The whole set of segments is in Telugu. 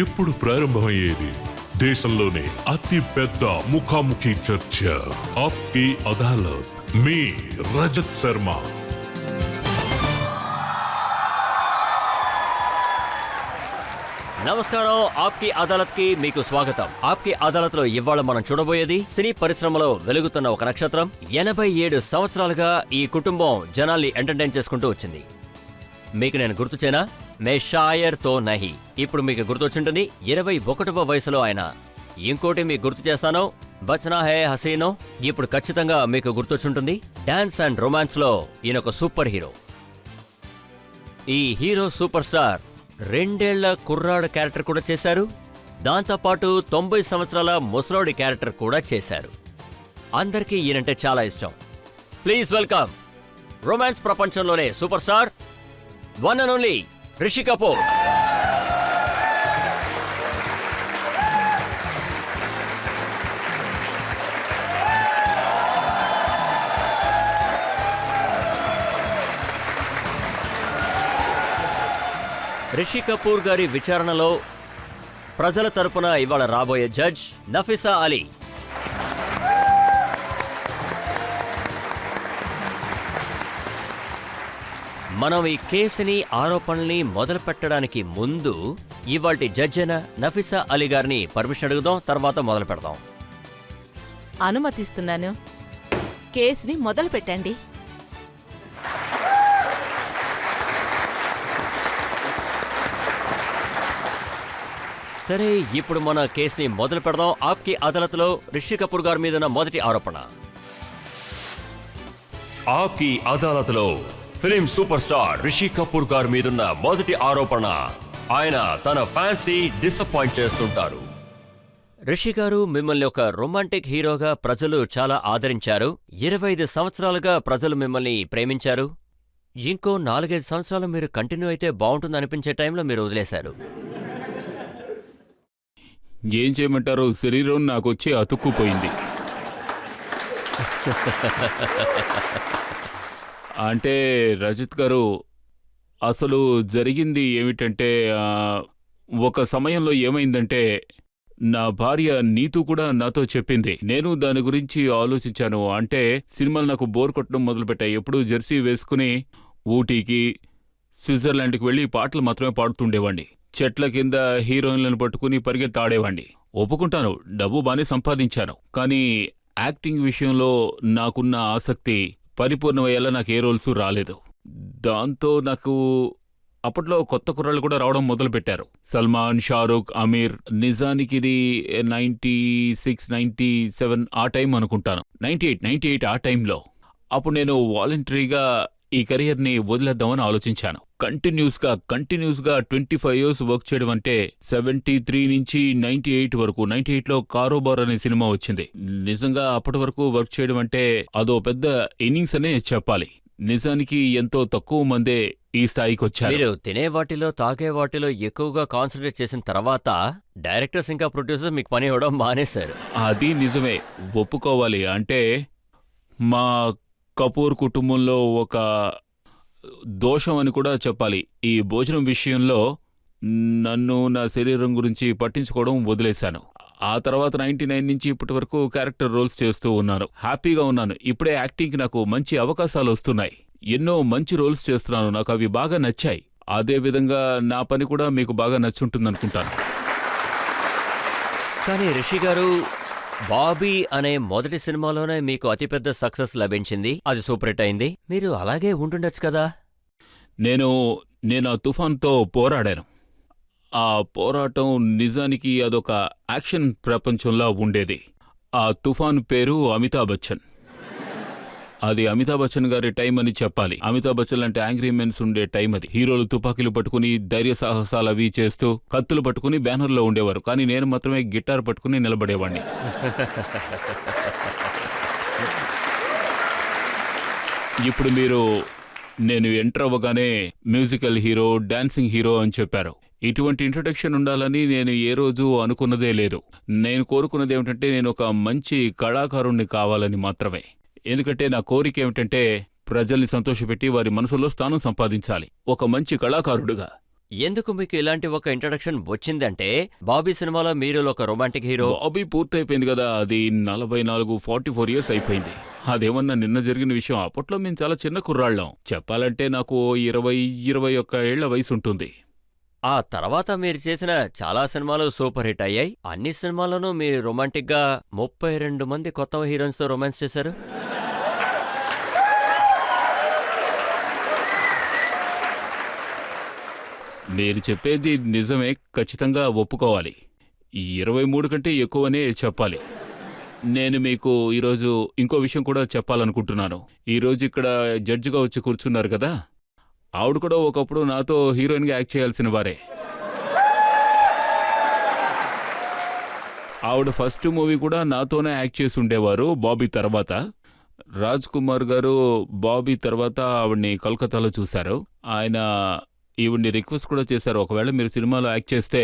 ఇప్పుడు ప్రారంభమయ్యేది దేశంలోనే అతి పెద్ద ముఖాముఖి చర్చ, ఆప్కి అదాలత్. మీ రజత్ శర్మ. నమస్కారం. ఆప్కి అదాలత్ కి మీకు స్వాగతం. ఆప్కి అదాలత్ లో ఇవాళ మనం చూడబోయేది సినీ పరిశ్రమలో వెలుగుతున్న ఒక నక్షత్రం. 87 సంవత్సరాలుగా ఈ కుటుంబం జనాల్ని ఎంటర్టైన్ చేసుకుంటూ వచ్చింది. మీకు నేను గుర్తు చేయనా? మే షాయర్ తో నహి. ఇప్పుడు మీకు గుర్తొచ్చుంటుంది 21వ వయసులో ఆయన. ఇంకోటి మీకు గుర్తు చేస్తాను, బచ్నా హే హసీనో. ఇప్పుడు ఖచ్చితంగా మీకు గుర్తొచ్చుంటుంది డాన్స్ అండ్ రొమాన్స్ లో ఈయన ఒక సూపర్ హీరో. ఈ హీరో సూపర్ స్టార్ 2 ఏళ్ల కుర్రాడు క్యారెక్టర్ కూడా చేశారు. దాంతోపాటు 90 సంవత్సరాల ముసలోడి క్యారెక్టర్ కూడా చేశారు. అందరికీ ఈయనంటే చాలా ఇష్టం. ప్లీజ్ వెల్కమ్ రొమాన్స్ ప్రపంచంలోనే super star, one and only Rishi Kapoor. Rishi Kapoor గారి విచారణలో ప్రజల తరపున ఇవాళ రాబోయే జడ్జ్ నఫీసా అలీ. మనం ఈ కేసుని, ఆరోపణల్ని మొదలు పెట్టడానికి ముందు ఇవాల్టి జడ్జ్ అయిన నఫీసా అలీ గారిని పర్మిషన్ అడుగుదాం, తర్వాత మొదలు పెడదాం. అనుమతిస్తున్నాను. కేసుని మొదలు పెట్టండి. సరే, ఇప్పుడు మన కేసుని మొదలు పెడదాం. ఆప్కి అదాలత్లో రిషి కపూర్ గారి మీద ఉన్న మొదటి ఆరోపణ. ఆప్కి అదాలత్లో film super star Rishi Kapoor గారి మీదున్న మొదటి ఆరోపణ, ఆయన తన ఫ్యాన్స్ ని డిసప్పాయింట్ చేస్తుంటారు. రిషి గారు, మిమ్మల్ని ఒక రొమాంటిక్ హీరోగా ప్రజలు చాలా ఆదరించారు. 25 సంవత్సరాలుగా ప్రజలు మిమ్మల్ని ప్రేమించారు. ఇంకో 4-5 సంవత్సరాలు మీరు కంటిన్యూ అయితే బాగుంటుంది అనిపించే టైంలో మీరు వదిలేశారు. ఏం చేయమంటారు, శరీరం నాకొచ్చి అతుక్కుపోయింది. అంటే రజత్ గారు, అసలు జరిగింది ఏమిటంటే, ఒక సమయంలో ఏమైందంటే నా భార్య నీతు కూడా నాతో చెప్పింది. నేను దాని గురించి ఆలోచించాను. అంటే సినిమాలు నాకు బోర్ కొట్టడం మొదలుపెట్టాయి. ఎప్పుడూ జెర్సీ వేసుకుని ఊటీకి, స్విట్జర్లాండ్కి వెళ్ళి పాటలు మాత్రమే పాడుతుండేవాణ్ణి. చెట్ల కింద హీరోయిన్లను పట్టుకుని పరిగెత్తి ఆడేవాణ్ణి. ఒప్పుకుంటాను, డబ్బు బానే సంపాదించాను. కానీ యాక్టింగ్ విషయంలో నాకున్న ఆసక్తి పరిపూర్ణమయ్యేలా నాకు ఏ రోల్స్ రాలేదు. దాంతో నాకు అప్పట్లో కొత్త కుర్రాళ్ళు కూడా రావడం మొదలుపెట్టారు. సల్మాన్, షారూక్, అమీర్. నిజానికి ఇది 96, 97 ఆ టైం అనుకుంటాను. 98 ఆ టైంలో. అప్పుడు నేను వాలంటరీగా ఈ కెరియర్ని వదిలేద్దామని ఆలోచించాను. కంటిన్యూస్గా 25 ఇయర్స్ వర్క్ చేయడం అంటే 73 నుంచి 98 వరకు. 98లో కారోబార్ అనే సినిమా వచ్చింది. నిజంగా అప్పటి వరకు వర్క్ చేయడం అంటే అదో పెద్ద ఇన్నింగ్స్ అనే చెప్పాలి. నిజానికి ఎంతో తక్కువ మందే ఈ స్థాయికి వచ్చారు. మీరు తినే వాటిలో, తాగే వాటిలో ఎక్కువగా కాన్సన్ట్రేట్ చేసిన తర్వాత డైరెక్టర్స్ ఇంకా ప్రొడ్యూసర్స్ మీకు పని ఇవ్వడం మానేశారు. అది నిజమే, ఒప్పుకోవాలి. అంటే మా కపూర్ కుటుంబంలో ఒక దోషం అని కూడా చెప్పాలి. ఈ భోజనం విషయంలో నన్ను, నా శరీరం గురించి పట్టించుకోవడం వదిలేశాను. ఆ తర్వాత 99 నుంచి ఇప్పటి వరకు క్యారెక్టర్ రోల్స్ చేస్తూ ఉన్నాను. హ్యాపీగా ఉన్నాను. ఇప్పుడే యాక్టింగ్కి నాకు మంచి అవకాశాలు వస్తున్నాయి. ఎన్నో మంచి రోల్స్ చేస్తున్నాను. నాకు అవి బాగా నచ్చాయి. అదేవిధంగా నా పని కూడా మీకు బాగా నచ్చుంటుందనుకుంటాను. కానీ రిషి గారు, బాబీ అనే మొదటి సినిమాలోనే మీకు అతిపెద్ద సక్సెస్ లభించింది. అది సూపర్ హిట్ అయింది. మీరు అలాగే ఉంటుండొచ్చు కదా. నేను ఆ తుఫాన్తో పోరాడాను. ఆ పోరాటం నిజానికి అదొక యాక్షన్ ప్రపంచంలా ఉండేది. ఆ తుఫాన్ పేరు అమితాబ్ బచ్చన్. అది అమితాబ్ బచ్చన్ గారి టైం అని చెప్పాలి. అమితాబ్ బచ్చన్ లాంటి యాంగ్రీ మెన్స్ ఉండే టైం అది. హీరోలు తుపాకీలు పట్టుకుని ధైర్య సాహసాలు అవి చేస్తూ కత్తులు పట్టుకుని బ్యానర్లో ఉండేవారు. కానీ నేను మాత్రమే గిటార్ పట్టుకుని నిలబడేవాడిని. ఇప్పుడు మీరు నేను ఎంటర్ అవ్వగానే మ్యూజికల్ హీరో, డాన్సింగ్ హీరో అని చెప్పారు. ఇటువంటి ఇంట్రొడక్షన్ ఉండాలని నేను ఏ రోజు అనుకున్నదే లేదు. నేను కోరుకున్నది ఏమిటంటే నేను ఒక మంచి కళాకారుణ్ణి కావాలని మాత్రమే. ఎందుకంటే నా కోరిక ఏమిటంటే ప్రజల్ని సంతోషపెట్టి వారి మనసులో స్థానం సంపాదించాలి ఒక మంచి కళాకారుడుగా. ఎందుకు మీకు ఇలాంటి ఒక ఇంట్రడక్షన్ వచ్చిందంటే బాబీ సినిమాలో మీరు ఒక రొమాంటిక్ హీరో. బాబీ పూర్తయిపోయింది కదా, అది 44 ఇయర్స్ అయిపోయింది. అదేమన్నా నిన్న జరిగిన విషయం. అప్పట్లో మేము చాలా చిన్న కుర్రాళ్ళం. చెప్పాలంటే నాకు 21 ఏళ్ల వయసు ఉంటుంది. ఆ తర్వాత మీరు చేసిన చాలా సినిమాలు సూపర్ హిట్ అయ్యాయి. అన్ని సినిమాల్లోనూ మీరు రొమాంటిక్ గా 32 మంది కొత్త హీరోయిన్స్ తో రొమాన్స్ చేశారు. మీరు చెప్పేది నిజమే, ఖచ్చితంగా ఒప్పుకోవాలి. 23 కంటే ఎక్కువనే చెప్పాలి. నేను మీకు ఈరోజు ఇంకో విషయం కూడా చెప్పాలనుకుంటున్నాను. ఈరోజు ఇక్కడ జడ్జిగా వచ్చి కూర్చున్నారు కదా, ఆవిడ కూడా ఒకప్పుడు నాతో హీరోయిన్గా యాక్ట్ చేయాల్సిన వారే. ఆవిడ ఫస్ట్ మూవీ కూడా నాతోనే యాక్ట్ చేసి ఉండేవారు బాబీ తర్వాత. రాజ్ కుమార్ గారు బాబీ తర్వాత ఆవిడ్ని కోల్కతాలో చూశారు. ఆయన ఈవిడ్ని రిక్వెస్ట్ కూడా చేశారు, ఒకవేళ మీరు సినిమాలో యాక్ట్ చేస్తే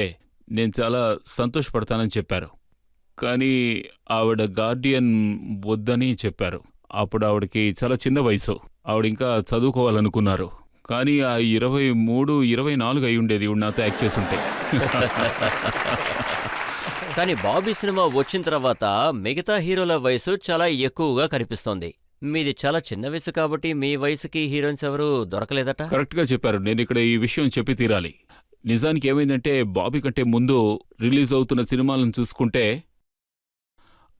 నేను చాలా సంతోషపడతానని చెప్పారు. కానీ ఆవిడ గార్డియన్ వద్దని చెప్పారు. అప్పుడు ఆవిడకి చాలా చిన్న వయసు, ఆవిడ ఇంకా చదువుకోవాలనుకున్నారు. కానీ ఆ 23, 24 అయి ఉండేది ఈవిడ నాతో యాక్ట్ చేస్తుంటే. కానీ బాబీ సినిమా వచ్చిన తర్వాత మిగతా హీరోల వయసు చాలా ఎక్కువగా కనిపిస్తోంది. మీది చాలా చిన్న వయసు కాబట్టి మీ వయసుకి హీరోయిన్స్ ఎవరు దొరకలేదట. కరెక్ట్గా చెప్పారు. నేను ఇక్కడ ఈ విషయం చెప్పి తీరాలి. నిజానికి ఏమైందంటే బాబీ కంటే ముందు రిలీజ్ అవుతున్న సినిమాలను చూసుకుంటే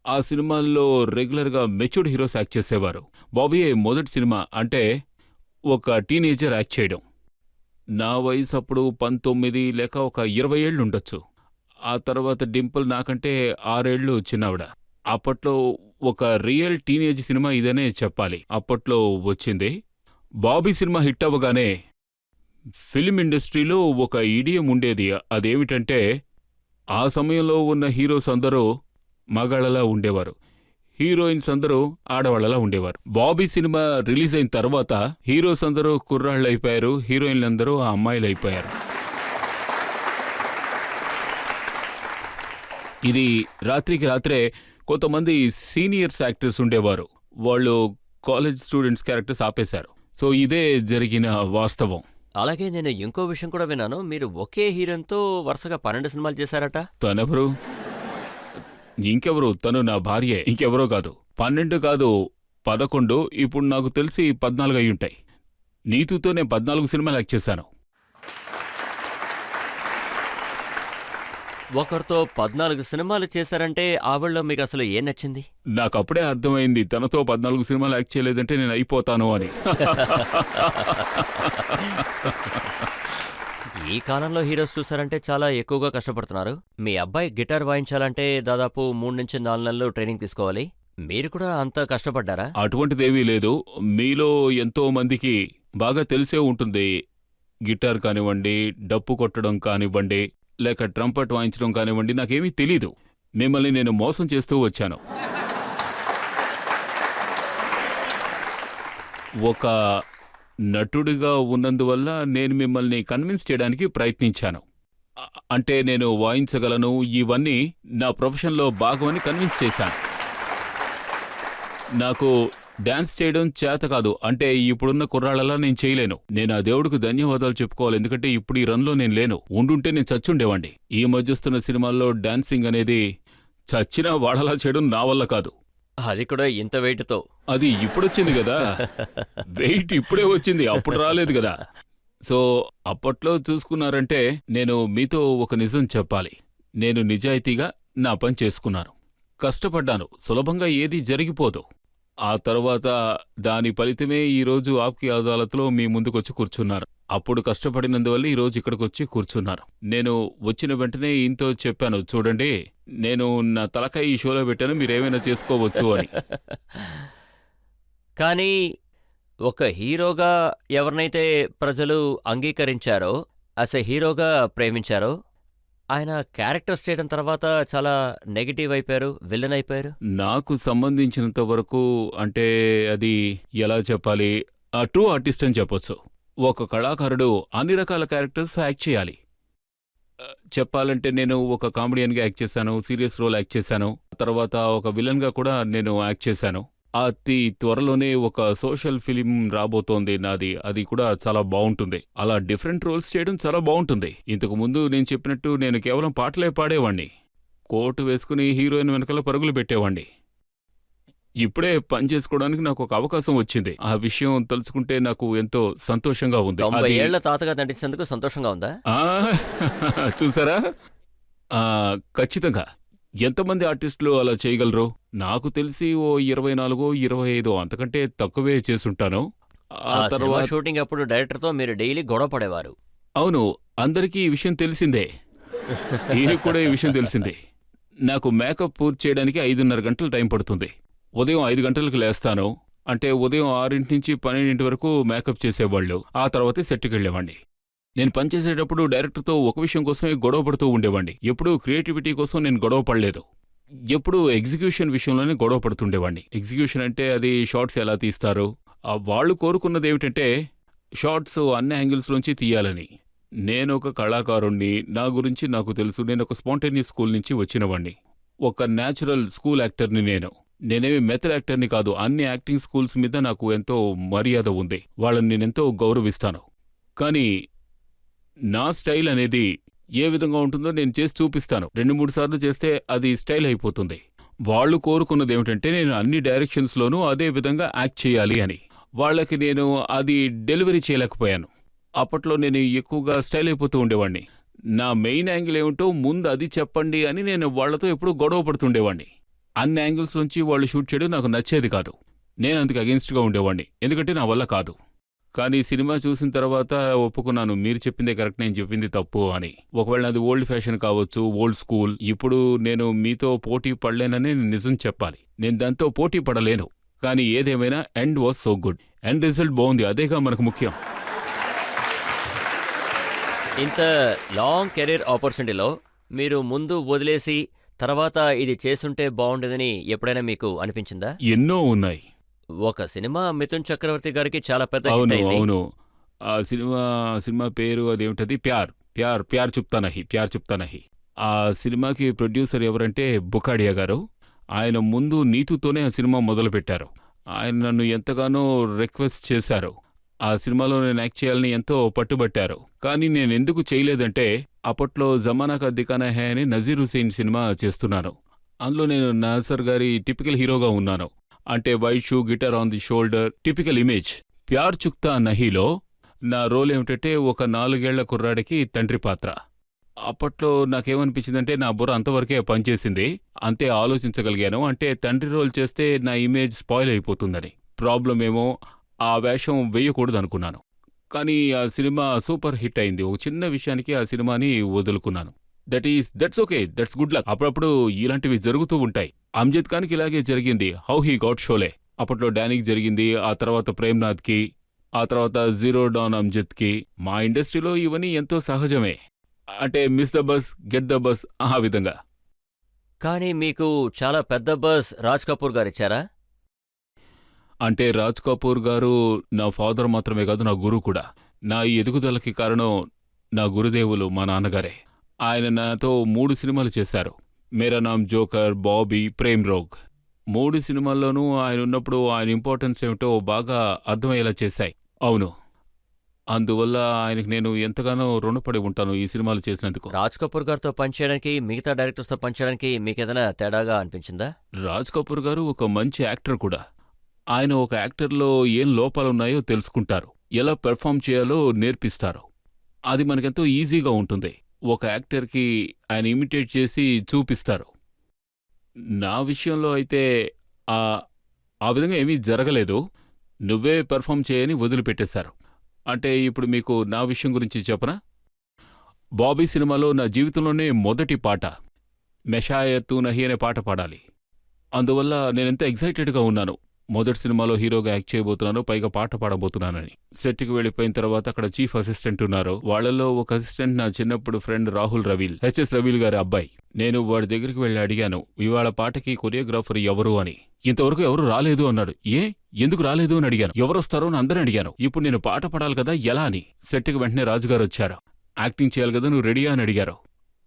ఆ సినిమాల్లో రెగ్యులర్గా మెచ్యూర్డ్ హీరోస్ యాక్ట్ చేసేవారు. బాబీ మొదటి సినిమా అంటే ఒక టీనేజర్ యాక్ట్ చేయడం. నా వయసు అప్పుడు 19 లేక ఒక 20 ఏళ్ళు ఉండొచ్చు. ఆ తర్వాత డింపుల్ నాకంటే 6 ఏళ్ళు చిన్నవిడ. అప్పట్లో ఒక రియల్ టీనేజ్ సినిమా ఇదనే చెప్పాలి. అప్పట్లో వచ్చింది. బాబీ సినిమా హిట్ అవ్వగానే ఫిల్మ్ ఇండస్ట్రీలో ఒక ఇడియం ఉండేది. అదేమిటంటే ఆ సమయంలో ఉన్న హీరోస్ అందరూ మగాళ్ళలా ఉండేవారు, హీరోయిన్స్ అందరూ ఆడవాళ్లలా ఉండేవారు. బాబీ సినిమా రిలీజ్ అయిన తర్వాత హీరోస్ అందరూ కుర్రాళ్ళైపోయారు, హీరోయిన్లందరూ ఆ అమ్మాయిలైపోయారు. ఇది రాత్రికి రాత్రే కొంతమంది సీనియర్స్ యాక్టర్స్ ఉండేవారు, వాళ్ళు కాలేజ్ స్టూడెంట్స్ క్యారెక్టర్స్ ఆపేశారు. సో ఇదే జరిగిన వాస్తవం. అలాగే నేను ఇంకో విషయం కూడా విన్నాను, మీరు ఒకే హీరోయిన్తో వరుసగా 12 సినిమాలు చేశారట. తనెవరు? ఇంకెవరు? తను నా భార్యే, ఇంకెవరో కాదు. 12 కాదు, 11, ఇప్పుడు నాకు తెలిసి 14 అయ్యుంటాయి. నీతుతో నేను 14 సినిమాలు యాక్ట్ చేశాను. ఒకరితో 14 సినిమాలు చేశారంటే ఆవిడలో మీకు అసలు ఏం నచ్చింది? నాకు అప్పుడే అర్థమైంది తనతో 14 సినిమాలు యాక్ట్ చేయలేదంటే నేను అయిపోతాను అని. ఈ కాలంలో హీరోస్ చూసారంటే చాలా ఎక్కువగా కష్టపడుతున్నారు. మీ అబ్బాయి గిటార్ వాయించాలంటే దాదాపు 3 నుంచి 4 నెలలు ట్రైనింగ్ తీసుకోవాలి. మీరు కూడా అంత కష్టపడ్డారా? అటువంటిదేవీ లేదు. మీలో ఎంతో మందికి బాగా తెలిసే ఉంటుంది. గిటార్ కానివ్వండి, డప్పు కొట్టడం కానివ్వండి, లేక ట్రంపెట్ వాయించడం కానివ్వండి, నాకేమీ తెలీదు. మిమ్మల్ని నేను మోసం చేస్తూ వచ్చాను. ఒక నటుడిగా ఉన్నందువల్ల నేను మిమ్మల్ని కన్విన్స్ చేయడానికి ప్రయత్నించాను. అంటే నేను వాయించగలను, ఇవన్నీ నా ప్రొఫెషన్లో భాగమని కన్విన్స్ చేశాను. నాకు డాన్స్ చేయడం చేత కాదు, అంటే ఇప్పుడున్న కుర్రాళ్ళలా నేను చేయలేను. నేను ఆ దేవుడికి ధన్యవాదాలు చెప్పుకోవాలి, ఎందుకంటే ఇప్పుడు ఈ రన్లో నేను లేను. ఉండుంటే నేను చచ్చుండేవాణ్ణి. ఈ మధ్యస్తున్న సినిమాల్లో డాన్సింగ్ అనేది చచ్చినా వాడలా చేయడం నా వల్ల కాదు. అది కూడా ఇంత వెయిట్తో. అది ఇప్పుడొచ్చింది కదా, వెయిట్ ఇప్పుడే వచ్చింది, అప్పుడు రాలేదు కదా. సో అప్పట్లో చూసుకున్నారంటే నేను మీతో ఒక నిజం చెప్పాలి. నేను నిజాయితీగా నా పని చేసుకున్నాను, కష్టపడ్డాను. సులభంగా ఏదీ జరిగిపోదు. ఆ తర్వాత దాని ఫలితమే ఈరోజు ఆప్కి అదాలత్లో మీ ముందుకొచ్చి కూర్చున్నారు. అప్పుడు కష్టపడినందువల్ల ఈరోజు ఇక్కడికొచ్చి కూర్చున్నారు. నేను వచ్చిన వెంటనే ఈయనతో చెప్పాను, చూడండి నేను నా తలకాయ ఈ షోలో పెట్టాను, మీరేమైనా చేసుకోవచ్చు అని. కానీ ఒక హీరోగా ఎవరినైతే ప్రజలు అంగీకరించారో, యాజ్ ఎ హీరోగా ప్రేమించారో, ఆయన క్యారెక్టర్స్ చేయడం తర్వాత చాలా నెగిటివ్ అయిపోయారు, విలన్ అయిపోయారు. నాకు సంబంధించినంత వరకు అంటే అది ఎలా చెప్పాలి, ట్రూ ఆర్టిస్ట్ అని చెప్పొచ్చు. ఒక కళాకారుడు అన్ని రకాల క్యారెక్టర్స్ యాక్ట్ చేయాలి. చెప్పాలంటే నేను ఒక కామెడియన్గా యాక్ట్ చేశాను, సీరియస్ రోల్ యాక్ట్ చేశాను, తర్వాత ఒక విలన్గా కూడా నేను యాక్ట్ చేశాను. అతి త్వరలోనే ఒక సోషల్ ఫిలిం రాబోతోంది నాది. అది కూడా చాలా బావుంటుంది. అలా డిఫరెంట్ రోల్స్ చేయడం చాలా బావుంటుంది. ఇంతకు ముందు నేను చెప్పినట్టు నేను కేవలం పాటలే పాడేవాణ్ణి. కోటు వేసుకుని హీరోయిన్ వెనకాల పరుగులు పెట్టేవాణ్ణి. ఇప్పుడే పని చేసుకోవడానికి నాకు ఒక అవకాశం వచ్చింది. ఆ విషయం తలుచుకుంటే నాకు ఎంతో సంతోషంగా ఉంది. 90 అది- ఏళ్ల తాతగా నటించినందుకు సంతోషంగా ఉందా? ఆ, చూసారా? ఖచ్చితంగా. ఎంతమంది ఆర్టిస్టులు అలా చేయగలరు? నాకు తెలిసి ఓ 24, 25 అంతకంటే తక్కువే చేసుంటాను. ఆ ఆ సినిమా తర్వాత షూటింగ్ అప్పుడు డైరెక్టర్తో మీరు డైలీ గొడవ పడేవారు. అవును, అందరికీ ఈ విషయం తెలిసిందే. ఈయనకు కూడా ఈ విషయం తెలిసిందే. నాకు మేకప్ పూర్తి చేయడానికి 5:30 గంటలు టైం పడుతుంది. ఉదయం 5 గంటలకు లేస్తాను. అంటే ఉదయం 6 నుంచి 12 వరకు మేకప్ చేసేవాళ్ళు. ఆ తర్వాతే సెట్కి వెళ్ళేవాడిని. నేను పనిచేసేటప్పుడు డైరెక్టర్తో ఒక విషయం కోసమే గొడవ పడుతూ ఉండేవాడిని. ఎప్పుడూ క్రియేటివిటీ కోసం నేను గొడవ పడలేదు. ఎప్పుడూ ఎగ్జిక్యూషన్ విషయంలోనే గొడవ పడుతుండేవాడిని. ఎగ్జిక్యూషన్ అంటే అది షార్ట్స్ ఎలా తీస్తారు, వాళ్ళు కోరుకున్నది ఏమిటంటే షార్ట్స్ అన్ని యాంగిల్స్లోంచి తీయాలని. నేను ఒక కళాకారుణ్ణి, నా గురించి నాకు తెలుసు. నేను ఒక స్పాంటేనియస్ స్కూల్ నుంచి వచ్చినవాణ్ణి. ఒక న్యాచురల్ స్కూల్ యాక్టర్ని నేనేమి మెథడ్ యాక్టర్ని కాదు. అన్ని యాక్టింగ్ స్కూల్స్ మీద నాకు ఎంతో మర్యాద ఉంది. వాళ్ళని నేనెంతో గౌరవిస్తాను. కానీ నా స్టైల్ అనేది ఏ విధంగా ఉంటుందో నేను చేసి చూపిస్తాను. 2-3 సార్లు చేస్తే అది స్టైల్ అయిపోతుంది. వాళ్ళు కోరుకున్నది ఏమిటంటే నేను అన్ని డైరెక్షన్స్లోనూ అదే విధంగా యాక్ట్ చేయాలి అని. వాళ్ళకి నేను అది డెలివరీ చేయలేకపోయాను. అప్పట్లో నేను ఎక్కువగా స్టైల్ అయిపోతూ ఉండేవాడిని. నా మెయిన్ యాంగిల్ ఏమిటో ముందు అది చెప్పండి అని నేను వాళ్లతో ఎప్పుడూ గొడవ పడుతుండేవాడిని. అన్ని యాంగిల్స్ నుంచి వాళ్ళు షూట్ చేయడం నాకు నచ్చేది కాదు. నేను అందుకు అగెన్స్ట్గా ఉండేవాడిని. ఎందుకంటే నా వల్ల కాదు. కానీ సినిమా చూసిన తర్వాత ఒప్పుకున్నాను, మీరు చెప్పిందే కరెక్ట్, నేను చెప్పింది తప్పు అని. ఒకవేళ అది ఓల్డ్ ఫ్యాషన్ కావచ్చు, ఓల్డ్ స్కూల్. ఇప్పుడు నేను మీతో పోటీ పడలేనని నిజం చెప్పాలి. నేను దాంతో పోటీ పడలేను. కానీ ఏదేమైనా end was so good. End result బాగుంది. అదేగా మనకు ముఖ్యం. ఇంత లాంగ్ కెరీర్ ఆపర్చునిటీలో మీరు ముందు వదిలేసి తర్వాత ఇది చేసుంటే బాగుండేదని ఎప్పుడైనా మీకు అనిపించిందా? ఎన్నో ఉన్నాయి. ఒక సినిమా మిథున్ చక్రవర్తి గారికి చాలా పెద్ద హిట్ అవును అయింది. అవును. ఆ సినిమా పేరు అదేమిటది? ప్యార్ ప్యార్ ప్యార్ చుప్తా నహీ. ఆ సినిమాకి ప్రొడ్యూసర్ ఎవరంటే బుకాడియా గారు. ఆయన ముందు నీతుతోనే ఆ సినిమా మొదలుపెట్టారు. ఆయన నన్ను ఎంతగానో రిక్వెస్ట్ చేశారు. ఆ సినిమాలో నేను యాక్ట్ చేయాలని ఎంతో పట్టుబట్టారు. కానీ నేను ఎందుకు చేయలేదంటే అప్పట్లో జమానా కా దికానా హై అని నజీర్ హుసేన్ సినిమా చేస్తున్నాను. అందులో నేను నాసర్ గారి టిపికల్ హీరోగా ఉన్నాను. అంటే white shoe, guitar on the shoulder, typical image. Pyaar Jhukta నహీలో నా రోల్ ఏమిటంటే ఒక 4 ఏళ్ల కుర్రాడికి తండ్రి పాత్ర. అప్పట్లో నాకేమనిపించిందంటే నా బుర్ర అంతవరకే పనిచేసింది. అంతే ఆలోచించగలిగాను. అంటే తండ్రి రోల్ చేస్తే నా ఇమేజ్ స్పాయిల్ అయిపోతుందని. ప్రాబ్లం ఏమో ఆ వేషం వేయకూడదనుకున్నాను. కానీ ఆ సినిమా సూపర్ హిట్ అయింది. ఒక చిన్న విషయానికి ఆ సినిమాని వదులుకున్నాను. That's okay, that's good luck. అప్పుడప్పుడు ఇలాంటివి జరుగుతూ ఉంటాయి. అమ్జద్ ఖాన్కి ఇలాగే జరిగింది. How he got Sholay. అప్పట్లో డానీకి జరిగింది, ఆ తర్వాత ప్రేమ్నాథ్కి, ఆ తర్వాత జీరో డాన్ అమ్జద్కి. మా ఇండస్ట్రీలో ఇవన్నీ ఎంతో సహజమే. అంటే miss the bus, get the bus, ఆ విధంగా. కానీ మీకు చాలా పెద్ద బస్ రాజ్ కపూర్ గారు ఇచ్చారా? అంటే రాజ్ కపూర్ గారు నా ఫాదర్ మాత్రమే కాదు, నా గురువు కూడా. నా ఈ ఎదుగుదలకి కారణం నా గురుదేవులు మా నాన్నగారే. ఆయన నాతో 3 సినిమాలు చేశారు. మేరా నామ్ జోకర్, బాబీ, ప్రేమ్ రోగ్. 3 సినిమాల్లోనూ ఆయన ఉన్నప్పుడు ఆయన ఇంపార్టెన్స్ ఏమిటో బాగా అర్థమయ్యేలా చేశాయి. అవును, అందువల్ల ఆయనకు నేను ఎంతగానో రుణపడి ఉంటాను ఈ సినిమాలు చేసినందుకు. రాజ్ కపూర్ గారితో పనిచేయడానికి మిగతా డైరెక్టర్స్తో పనిచేయడానికి మీకేదైనా తేడాగా అనిపించిందా? రాజ్ కపూర్ గారు ఒక మంచి యాక్టర్ కూడా. ఆయన ఒక యాక్టర్లో ఏం లోపాలున్నాయో తెలుసుకుంటారు, ఎలా పెర్ఫామ్ చేయాలో నేర్పిస్తారు. అది మనకెంతో ఈజీగా ఉంటుంది. ఒక యాక్టర్కి ఆయన ఇమిటేట్ చేసి చూపిస్తారు. నా విషయంలో అయితే ఆ విధంగా ఏమీ జరగలేదు. నువ్వే పెర్ఫామ్ చేయని వదిలిపెట్టేశారు. అంటే ఇప్పుడు మీకు నా విషయం గురించి చెప్పనా? బాబీ సినిమాలో నా జీవితంలోనే మొదటి పాట మెషాయత్ నహీ అనే పాట పాడాలి. అందువల్ల నేనెంత ఎగ్జైటెడ్గా ఉన్నాను. మొదటి సినిమాలో హీరోగా యాక్ట్ చేయబోతున్నాను, పైగా పాట పాడబోతున్నానని. సెట్కి వెళ్ళిపోయిన తర్వాత అక్కడ చీఫ్ అసిస్టెంట్ ఉన్నారు. వాళ్లలో ఒక అసిస్టెంట్ నా చిన్నప్పుడు ఫ్రెండ్ రాహుల్ రవీల్, హెచ్ఎస్ రవీల్ గారి అబ్బాయి. నేను వాడి దగ్గరికి వెళ్ళి అడిగాను, ఇవాళ పాటకి కొరియోగ్రాఫర్ ఎవరు అని. ఇంతవరకు ఎవరు రాలేదు అన్నాడు. ఎందుకు రాలేదు అని అడిగాను. ఎవరొస్తారో అని అందరిని అడిగాను. ఇప్పుడు నేను పాట పాడాలి కదా, ఎలా అని. సెట్కి వెంటనే రాజుగారు వచ్చారు. యాక్టింగ్ చేయాలి కదా, నువ్వు రెడీయా అని అడిగారు.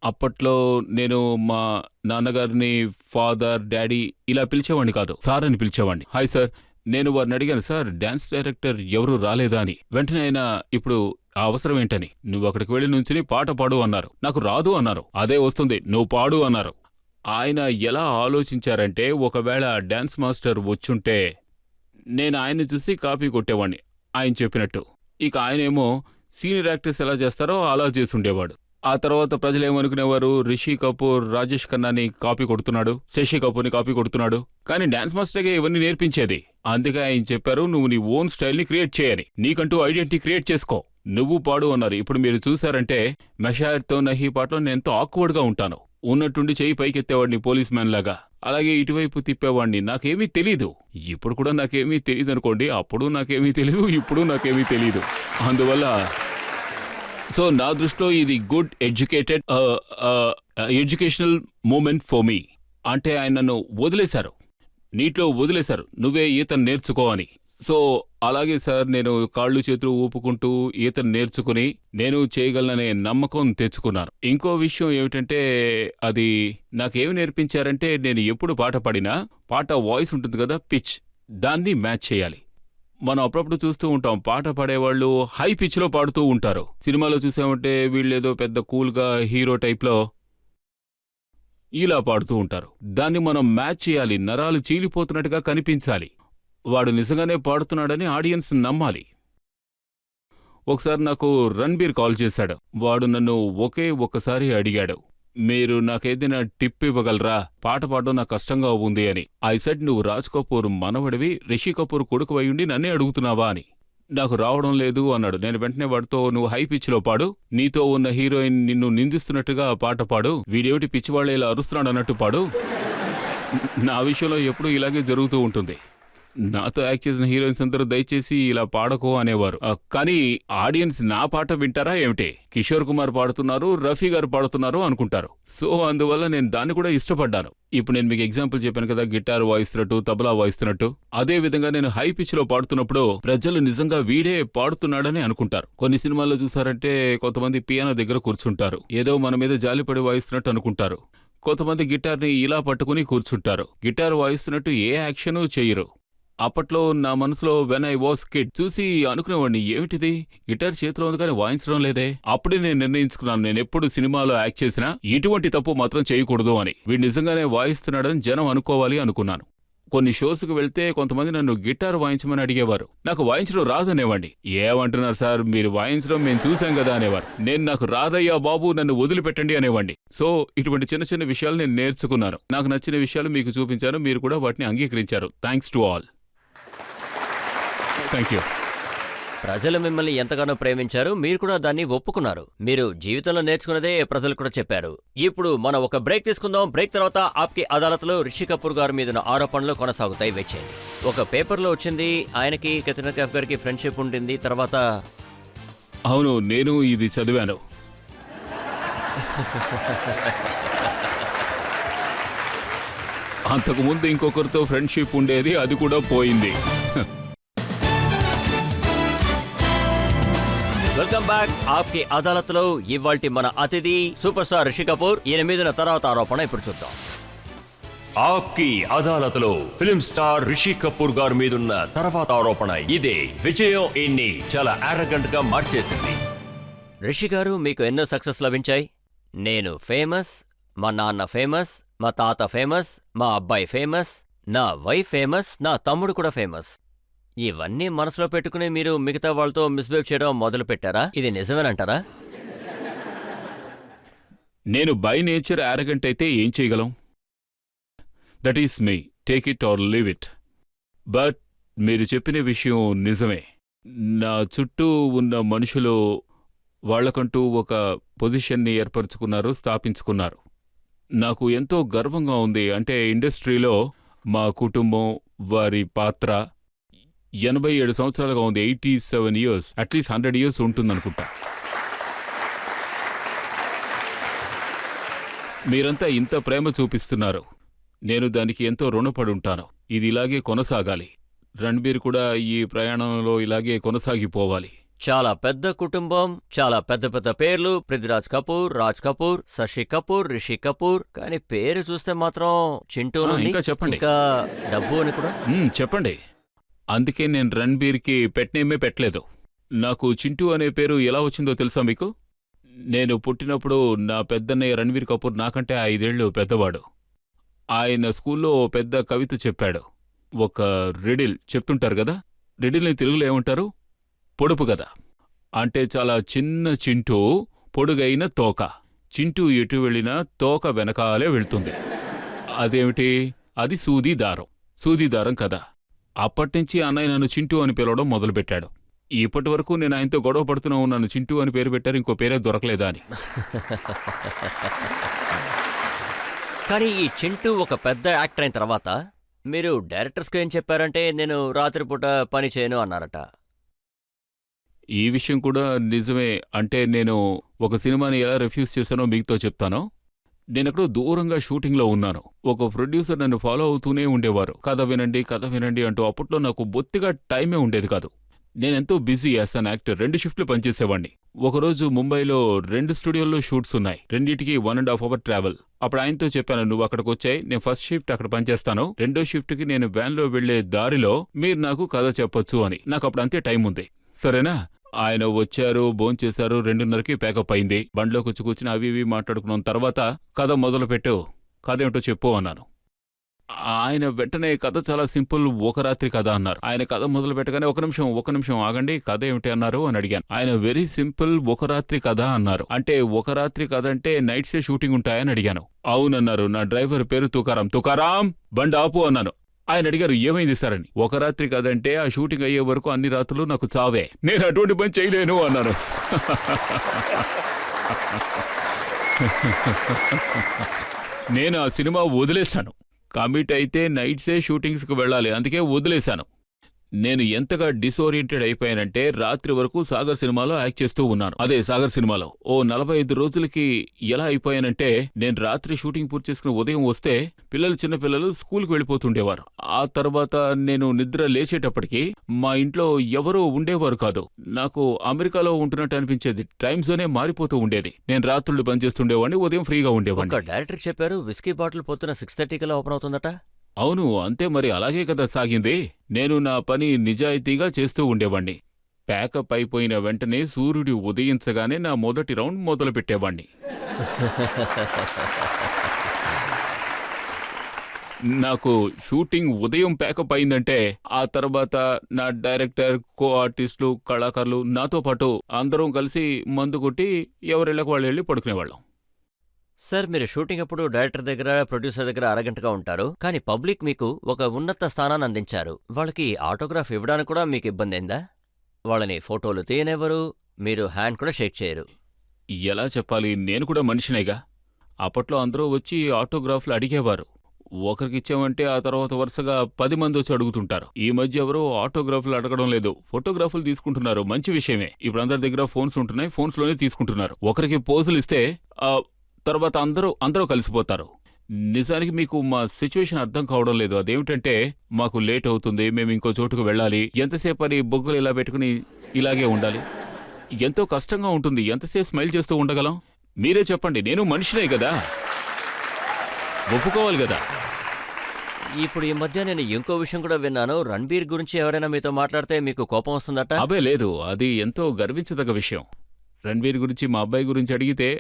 అప్పట్లో నేను మా నాన్నగారిని ఫాదర్, డాడీ ఇలా పిలిచేవాడిని కాదు, సార్ అని పిలిచేవాడిని. Hi sir. నేను వారిని అడిగాను, సార్ డాన్స్ డైరెక్టర్ ఎవరు రాలేదా అని. వెంటనే ఆయన, ఇప్పుడు ఆ అవసరం ఏంటని, నువ్వు అక్కడికి వెళ్ళి నుంచుని పాట పాడు అన్నారు. నాకు రాదు అన్నారు. అదే వస్తుంది, నువ్వు పాడు అన్నారు. ఆయన ఎలా ఆలోచించారంటే, ఒకవేళ డాన్స్ మాస్టర్ వచ్చుంటే నేను ఆయన్ని చూసి కాపీ కొట్టేవాణ్ణి ఆయన చెప్పినట్టు. ఇక ఆయనేమో సీనియర్ యాక్టర్స్ ఎలా చేస్తారో అలా చేసుండేవాడు. ఆ తర్వాత ప్రజలు ఏమనుకునేవారు, రిషి కపూర్ రాజేష్ ఖన్నాని కాపీ కొడుతున్నాడు, శశి కపూర్ని కాపీ కొడుతున్నాడు. కానీ డాన్స్ మాస్టర్గా ఇవన్నీ నేర్పించేది. అందుకే ఆయన చెప్పారు, నువ్వు నీ ఓన్ స్టైల్ని క్రియేట్ చేయని, నీకంటూ ఐడెంటిటీ క్రియేట్ చేసుకో, నువ్వు పాడు అన్నారు. ఇప్పుడు మీరు చూసారంటే మెషాయర్తో నహీ పాటలో నేను ఎంతో ఆక్వర్డ్గా ఉంటాను. ఉన్నట్టుండి చెయ్యి పైకెత్తేవాడిని పోలీస్ మ్యాన్ లాగా, అలాగే ఇటువైపు తిప్పేవాడిని. నాకేమీ తెలీదు. ఇప్పుడు కూడా నాకేమీ తెలీదు అనుకోండి. అప్పుడు నాకేమీ తెలీదు, ఇప్పుడు నాకేమీ తెలీదు. అందువల్ల సో నా దృష్టిలో ఇది good educational moment for me. అంటే ఆయన నన్ను వదిలేశారు, నీటిలో వదిలేశారు, నువ్వే ఈతను నేర్చుకో అని. సో అలాగే సార్, నేను కాళ్ళు చేతులు ఊపుకుంటూ ఈతను నేర్చుకుని నేను చేయగలననే నమ్మకం తెచ్చుకున్నాను. ఇంకో విషయం ఏమిటంటే, అది నాకేమి నేర్పించారంటే, నేను ఎప్పుడు పాట పాడినా పాట వాయిస్ ఉంటుంది కదా, పిచ్, దాన్ని మ్యాచ్ చేయాలి. మనం అప్పుడప్పుడు చూస్తూ ఉంటాం, పాట పాడేవాళ్ళు హై పిచ్లో పాడుతూ ఉంటారు. సినిమాలో చూసామంటే వీళ్ళేదో పెద్ద కూల్గా హీరో టైప్లో ఇలా పాడుతూ ఉంటారు. దాన్ని మనం మ్యాచ్ చేయాలి, నరాలు చీలిపోతున్నట్టుగా కనిపించాలి. వాడు నిజంగానే పాడుతున్నాడని ఆడియన్స్ నమ్మాలి. ఒకసారి నాకు రణ్బీర్ కాల్ చేశాడు. వాడు నన్ను ఒక్కసారి అడిగాడు, మీరు నాకేదైనా టిప్ ఇవ్వగలరా, పాట పాడడం నాకు కష్టంగా ఉంది అని. ఐ సెడ్, నువ్వు రాజ్ కపూర్ మనవడివి, రిషి కపూర్ కొడుకు అయ్యుండి నన్నే అడుగుతున్నావా అని. నాకు రావడం లేదు అన్నాడు. నేను వెంటనే వాడితో, నువ్వు హై పిచ్లో పాడు, నీతో ఉన్న హీరోయిన్ నిన్ను నిందిస్తున్నట్టుగా పాట పాడు, వీడేమిటి పిచ్చివాళ్ళే ఇలా అరుస్తున్నాడు అన్నట్టు పాడు. నా విషయంలో ఎప్పుడూ ఇలాగే జరుగుతూ ఉంటుంది. నాతో యాక్ట్ చేసిన హీరోయిన్స్ అందరూ దయచేసి ఇలా పాడకో అనేవారు. కానీ ఆడియన్స్ నా పాట వింటారా ఏమిటి, కిషోర్ కుమార్ పాడుతున్నారు, రఫీ గారు పాడుతున్నారు అనుకుంటారు. సో అందువల్ల నేను దాన్ని కూడా ఇష్టపడ్డాను. ఇప్పుడు నేను మీకు ఎగ్జాంపుల్ చెప్పాను కదా, గిటార్ వాయిస్తున్నట్టు, తబలా వాయిస్తున్నట్టు. అదే విధంగా నేను హై పిచ్ లో పాడుతున్నప్పుడు ప్రజలు నిజంగా వీడే పాడుతున్నాడని అనుకుంటారు. కొన్ని సినిమాల్లో చూసారంటే కొంతమంది పియానో దగ్గర కూర్చుంటారు, ఏదో మన మీద జాలిపడి వాయిస్తున్నట్టు అనుకుంటారు. కొంతమంది గిటార్ని ఇలా పట్టుకుని కూర్చుంటారు, గిటార్ వాయిస్తున్నట్టు ఏ యాక్షను చేయరు. అప్పట్లో నా మనసులో వెన్ ఐ వాస్ కిడ్ చూసి అనుకునేవాడిని, ఏమిటిది, గిటార్ చేతిలో ఉంది కానీ వాయించడం లేదే. అప్పుడే నేను నిర్ణయించుకున్నాను, నేను ఎప్పుడు సినిమాలో యాక్ట్ చేసినా ఇటువంటి తప్పు మాత్రం చేయకూడదు అని. వీడు నిజంగానే వాయిస్తున్నాడని జనం అనుకోవాలి అనుకున్నాను. కొన్ని షోస్కి వెళ్తే కొంతమంది నన్ను గిటార్ వాయించమని అడిగేవారు. నాకు వాయించడం రాదనేవాడిని. ఏమంటున్నారు సార్, మీరు వాయించడం మేము చూసాం కదా అనేవారు. నేను, నాకు రాదయ్యా బాబు, నన్ను వదిలిపెట్టండి అనేవాడిని. సో ఇటువంటి చిన్న చిన్న విషయాలు నేను నేర్చుకున్నాను. నాకు నచ్చిన విషయాలు మీకు చూపించాను, మీరు కూడా వాటిని అంగీకరించారు. Thanks to all. Thank you. ప్రజలు మిమ్మల్ని ఎంతగానో ప్రేమించారు, మీరు కూడా దాన్ని ఒప్పుకున్నారు. మీరు జీవితంలో నేర్చుకున్నదే ప్రజలు కూడా చెప్పారు. ఇప్పుడు మనం ఒక బ్రేక్ తీసుకుందాం. బ్రేక్ తర్వాత ఆప్కి అదాలత్లో రిషి కపూర్ గారి మీద ఆరోపణలు కొనసాగుతాయి. వచ్చేయండి. ఒక పేపర్లో వచ్చింది, ఆయనకి కత్రినా కైఫ్ గారికి ఫ్రెండ్షిప్ ఉంటుంది. తర్వాత అవును, నేను ఇది చదివాను. అంతకుముందు ఇంకొకరితో ఫ్రెండ్షిప్ ఉండేది, అది కూడా పోయింది. Welcome back. ఆప్కి అదాలత్లో ఇవాల్టి మన అతిథి సూపర్ స్టార్ రిషి కపూర్. ఈయన మీద తర్వాత ఆరోపణ ఇప్పుడు చూద్దాం. ఆప్కి అదాలత్లో ఫిల్మ్ స్టార్ రిషి కపూర్ గారి మీదున్న తర్వాత ఆరోపణ ఇదే. విజయం ఇన్ని చాలా ఆరగెంట్ గా మార్చేసింది. రిషి గారు, మీకు ఎన్నో సక్సెస్ లభించాయి. నేను ఫేమస్, మా నాన్న ఫేమస్, మా తాత ఫేమస్, మా అబ్బాయి ఫేమస్, నా వైఫ్ ఫేమస్, నా తమ్ముడు కూడా ఫేమస్. ఇవన్నీ మనసులో పెట్టుకుని మీరు మిగతా వాళ్ళతో మిస్బిహేవ్ చేయడం మొదలు పెట్టారా? ఇది నిజమేనంటారా? నేను బై నేచర్ యారగెంట్ అయితే ఏం చేయగలం? That is me, take it or leave it. But మీరు చెప్పిన విషయం నిజమే. నా చుట్టూ ఉన్న మనుషులు వాళ్లకంటూ ఒక పొజిషన్ని ఏర్పరచుకున్నారు, స్థాపించుకున్నారు. నాకు ఎంతో గర్వంగా ఉంది. అంటే ఇండస్ట్రీలో మా కుటుంబం, వారి పాత్ర 87 సంవత్సరాలుగా ఉంది. 87 years, అట్లీస్ట్ 100 years ఉంటుందనుకుంటా. మీరంతా ఇంత ప్రేమ చూపిస్తున్నారు, నేను దానికి ఎంతో రుణపడి ఉంటాను. ఇది ఇలాగే కొనసాగాలి. రణ్బీర్ కూడా ఈ ప్రయాణంలో ఇలాగే కొనసాగిపోవాలి. చాలా పెద్ద కుటుంబం, చాలా పెద్ద పెద్ద పేర్లు, పృథ్వీరాజ్ కపూర్, రాజ్ కపూర్, శశి కపూర్, రిషి కపూర్. కానీ పేరు చూస్తే మాత్రం చింటూ ఆ, నుండి ఇంకా చెప్పండి. ఇంకా డబ్బు అని కూడా. చెప్పండి. అందుకే నేను రణ్బీర్కి పెట్టనేమే పెట్టలేదు. నాకు చింటూ అనే పేరు ఎలా వచ్చిందో తెలుసా మీకు? నేను పుట్టినప్పుడు నా పెద్దన్నయ్య రణ్వీర్ కపూర్ నాకంటే 5 ఏళ్ళు పెద్దవాడు. ఆయన స్కూల్లో ఓ పెద్ద కవిత చెప్పాడు. ఒక రిడిల్ చెప్తుంటారు కదా, రిడిల్ని తెలుగులో ఏమంటారు? పొడుపు కదా. అంటే చాలా చిన్న చింటూ, పొడుగైన తోక. చింటూ ఎటు వెళ్ళినా తోక వెనకాలే వెళ్తుంది. అదేమిటి? అది సూదీదారం. సూదీదారం కదా. అప్పట్నుంచి అన్నయ్య నన్ను చింటూ అని పిలవడం మొదలుపెట్టాడు. ఇప్పటి వరకు నేను ఆయనతో గొడవ పడుతూనే ఉన్నాను. చింటూ అని పేరు పెట్టారు, ఇంకో పేరే దొరకలేదా అని. కానీ ఈ చింటూ ఒక పెద్ద యాక్టర్ అయిన తర్వాత మీరు డైరెక్టర్స్కి ఏం చెప్పారంటే నేను రాత్రిపూట పని చేయను అన్నారట. ఈ విషయం కూడా నిజమే. అంటే నేను ఒక సినిమాని ఎలా రిఫ్యూజ్ చేశానో మీతో చెప్తాను. నేనెక్కడో దూరంగా షూటింగ్లో ఉన్నాను. ఒక ప్రొడ్యూసర్ నన్ను ఫాలో అవుతూనే ఉండేవారు. కథ వినండి అంటూ. అప్పట్లో నాకు బొత్తిగా టైమే ఉండేది కాదు. నేనెంతో బిజీ యాజ్ అన్ యాక్టర్. 2 షిఫ్ట్లు పనిచేసేవాణ్ణి. ఒకరోజు ముంబైలో 2 స్టూడియోల్లో షూట్స్ ఉన్నాయి. రెండింటికి 1.5 అవర్ ట్రావెల్. అప్పుడు ఆయనతో చెప్పాను, నువ్వు అక్కడికొచ్చాయి, నేను ఫస్ట్ షిఫ్ట్ అక్కడ పనిచేస్తాను, 2వ షిఫ్ట్కి నేను వ్యాన్లో వెళ్లే దారిలో మీరు నాకు కథ చెప్పొచ్చు అని. నాకు అప్పుడు అంతే టైం ఉంది. సరేనా? ఆయన వచ్చారు, భోంచేశారు, 2:30కి ప్యాకప్ అయింది. బండ్లోకి వచ్చి కూర్చుని అవి ఇవి మాట్లాడుకున్నాం. తర్వాత కథ మొదలుపెట్టు, కథ ఏమిటో చెప్పు అన్నాను. ఆయన వెంటనే కథ చాలా సింపుల్, ఒక రాత్రి కథ అన్నారు. ఆయన కథ మొదలు పెట్టగానే ఒక నిమిషం ఆగండి, కథ ఏమిటి అన్నారు అని అడిగాను. ఆయన వెరీ సింపుల్, ఒక రాత్రి కథ అన్నారు. అంటే ఒక రాత్రి కథ అంటే నైట్సే షూటింగ్ ఉంటాయని అడిగాను. అవునన్నారు. నా డ్రైవర్ పేరు తుకారాం, బండి ఆపు అన్నాను. ఆయన అడిగారు, ఏమైంది సార్ అని. ఒక రాత్రి కథ అంటే ఆ షూటింగ్ అయ్యే వరకు అన్ని రాత్రులు నాకు చావే, నేను అటువంటి పని చేయలేను అన్నాను. నేను ఆ సినిమా వదిలేశాను. కమిట్ అయితే నైట్సే షూటింగ్స్కి వెళ్ళాలి, అందుకే వదిలేశాను. నేను ఎంతగా డిసోరియంటెడ్ అయిపోయానంటే రాత్రి వరకు సాగర్ సినిమాలో యాక్ట్ చేస్తూ ఉన్నాను. అదే సాగర్ సినిమాలో ఓ 45 రోజులకి ఎలా అయిపోయానంటే, నేను రాత్రి షూటింగ్ పూర్తి చేసుకుని ఉదయం వస్తే చిన్నపిల్లలు స్కూల్కి వెళ్ళిపోతుండేవారు. ఆ తర్వాత నేను నిద్ర లేచేటప్పటికి మా ఇంట్లో ఎవరూ ఉండేవారు కాదు. నాకు అమెరికాలో ఉంటున్నట్టు అనిపించేది. టైం జోనే మారిపోతూ ఉండేది. నేను రాత్రులు పనిచేస్తుండేవాడిని, ఉదయం ఫ్రీగా ఉండేవాడిని. ఒక డైరెక్టర్ చెప్పారు విస్కీ బాటిల్ పొద్దున 6:30 ఓపెన్ అవుతుందట. అవును, అంతే మరి. అలాగే కదా సాగింది. నేను నా పని నిజాయితీగా చేస్తూ ఉండేవాణ్ణి. ప్యాకప్ అయిపోయిన వెంటనే సూర్యుడు ఉదయించగానే నా మొదటి రౌండ్ మొదలు పెట్టేవాణ్ణి. నాకు షూటింగ్ ఉదయం ప్యాకప్ అయిందంటే ఆ తర్వాత నా డైరెక్టర్, కో ఆర్టిస్టులు, కళాకారులు నాతో పాటు అందరం కలిసి మందు కొట్టి ఎవరిళ్ళకి వాళ్ళు వెళ్ళి పడుకునేవాళ్ళం. సార్, మీరు షూటింగ్ అప్పుడు డైరెక్టర్ దగ్గర, ప్రొడ్యూసర్ దగ్గర అరగంటగా ఉంటారు. కానీ పబ్లిక్ మీకు ఒక ఉన్నత స్థానాన్ని అందించారు. వాళ్ళకి ఆటోగ్రాఫ్ ఇవ్వడానికి కూడా మీకు ఇబ్బంది అయిందా? వాళ్ళని ఫోటోలు తీయనివ్వరు, మీరు హ్యాండ్ కూడా షేక్ చేయరు. ఎలా చెప్పాలి, నేను కూడా మనిషినేగా. అప్పట్లో అందరూ వచ్చి ఆటోగ్రాఫ్లు అడిగేవారు. ఒకరికిచ్చామంటే ఆ తర్వాత వరుసగా 10 మంది వచ్చి అడుగుతుంటారు. ఈ మధ్య ఎవరో ఆటోగ్రాఫ్లు అడగడం లేదు, ఫోటోగ్రాఫ్లు తీసుకుంటున్నారు. మంచి విషయమే. ఇప్పుడు అందరి దగ్గర ఫోన్స్ ఉంటున్నాయి, ఫోన్స్లోనే తీసుకుంటున్నారు. ఒకరికి పోజులు ఇస్తే తర్వాత అందరూ కలిసిపోతారు. నిజానికి మీకు మా సిచ్యువేషన్ అర్థం కావడం లేదు. అదేమిటంటే, మాకు లేట్ అవుతుంది, మేము ఇంకో చోటుకు వెళ్ళాలి, ఎంతసేపు అని బొగ్గులు ఇలా పెట్టుకుని ఇలాగే ఉండాలి. ఎంతో కష్టంగా ఉంటుంది. ఎంతసేపు స్మైల్ చేస్తూ ఉండగలం? మీరే చెప్పండి. నేను మనిషినే కదా, ఒప్పుకోవాలి కదా. ఇప్పుడు ఈ మధ్య నేను ఇంకో విషయం కూడా విన్నాను. రణ్బీర్ గురించి ఎవరైనా మీతో మాట్లాడితే మీకు కోపం వస్తుందట. అబే లేదు, అది ఎంతో గర్వించదగ్గ విషయం. రణ్బీర్ గురించి, మా అబ్బాయి గురించి అడిగితే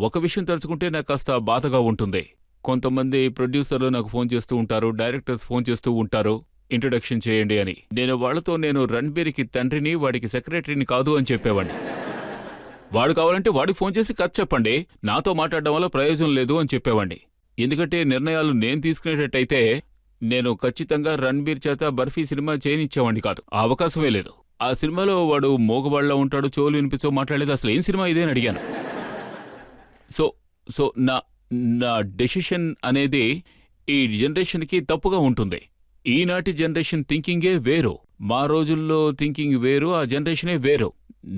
ఒక విషయం తలుచుకుంటే నాకు కాస్త బాధగా ఉంటుంది. కొంతమంది ప్రొడ్యూసర్లు నాకు ఫోన్ చేస్తూ ఉంటారు, డైరెక్టర్స్ ఫోన్ చేస్తూ ఉంటారు, ఇంట్రొడక్షన్ చేయండి అని. నేను రణ్బీర్కి తండ్రిని, వాడికి సెక్రటరీని కాదు అని చెప్పేవాడిని. వాడు కావాలంటే వాడికి ఫోన్ చేసి కథ చెప్పండి, నాతో మాట్లాడడం వల్ల ప్రయోజనం లేదు అని చెప్పేవాడిని. ఎందుకంటే నిర్ణయాలు నేను తీసుకునేటట్టయితే నేను ఖచ్చితంగా రణ్బీర్ చేత బర్ఫీ సినిమా చేయనిచ్చేవాడిని కాదు. ఆ అవకాశమే లేదు. ఆ సినిమాలో వాడు మోగవాళ్ళ ఉంటాడు, చోలు వినిపించో మాట్లాడేది. అసలు ఏం సినిమా ఇదేని అడిగాను. సో నా డెసిషన్ అనేది ఈ జనరేషన్కి తప్పుగా ఉంటుంది. ఈనాటి జనరేషన్ థింకింగే వేరు, మా రోజుల్లో థింకింగ్ వేరు, ఆ జనరేషనే వేరు.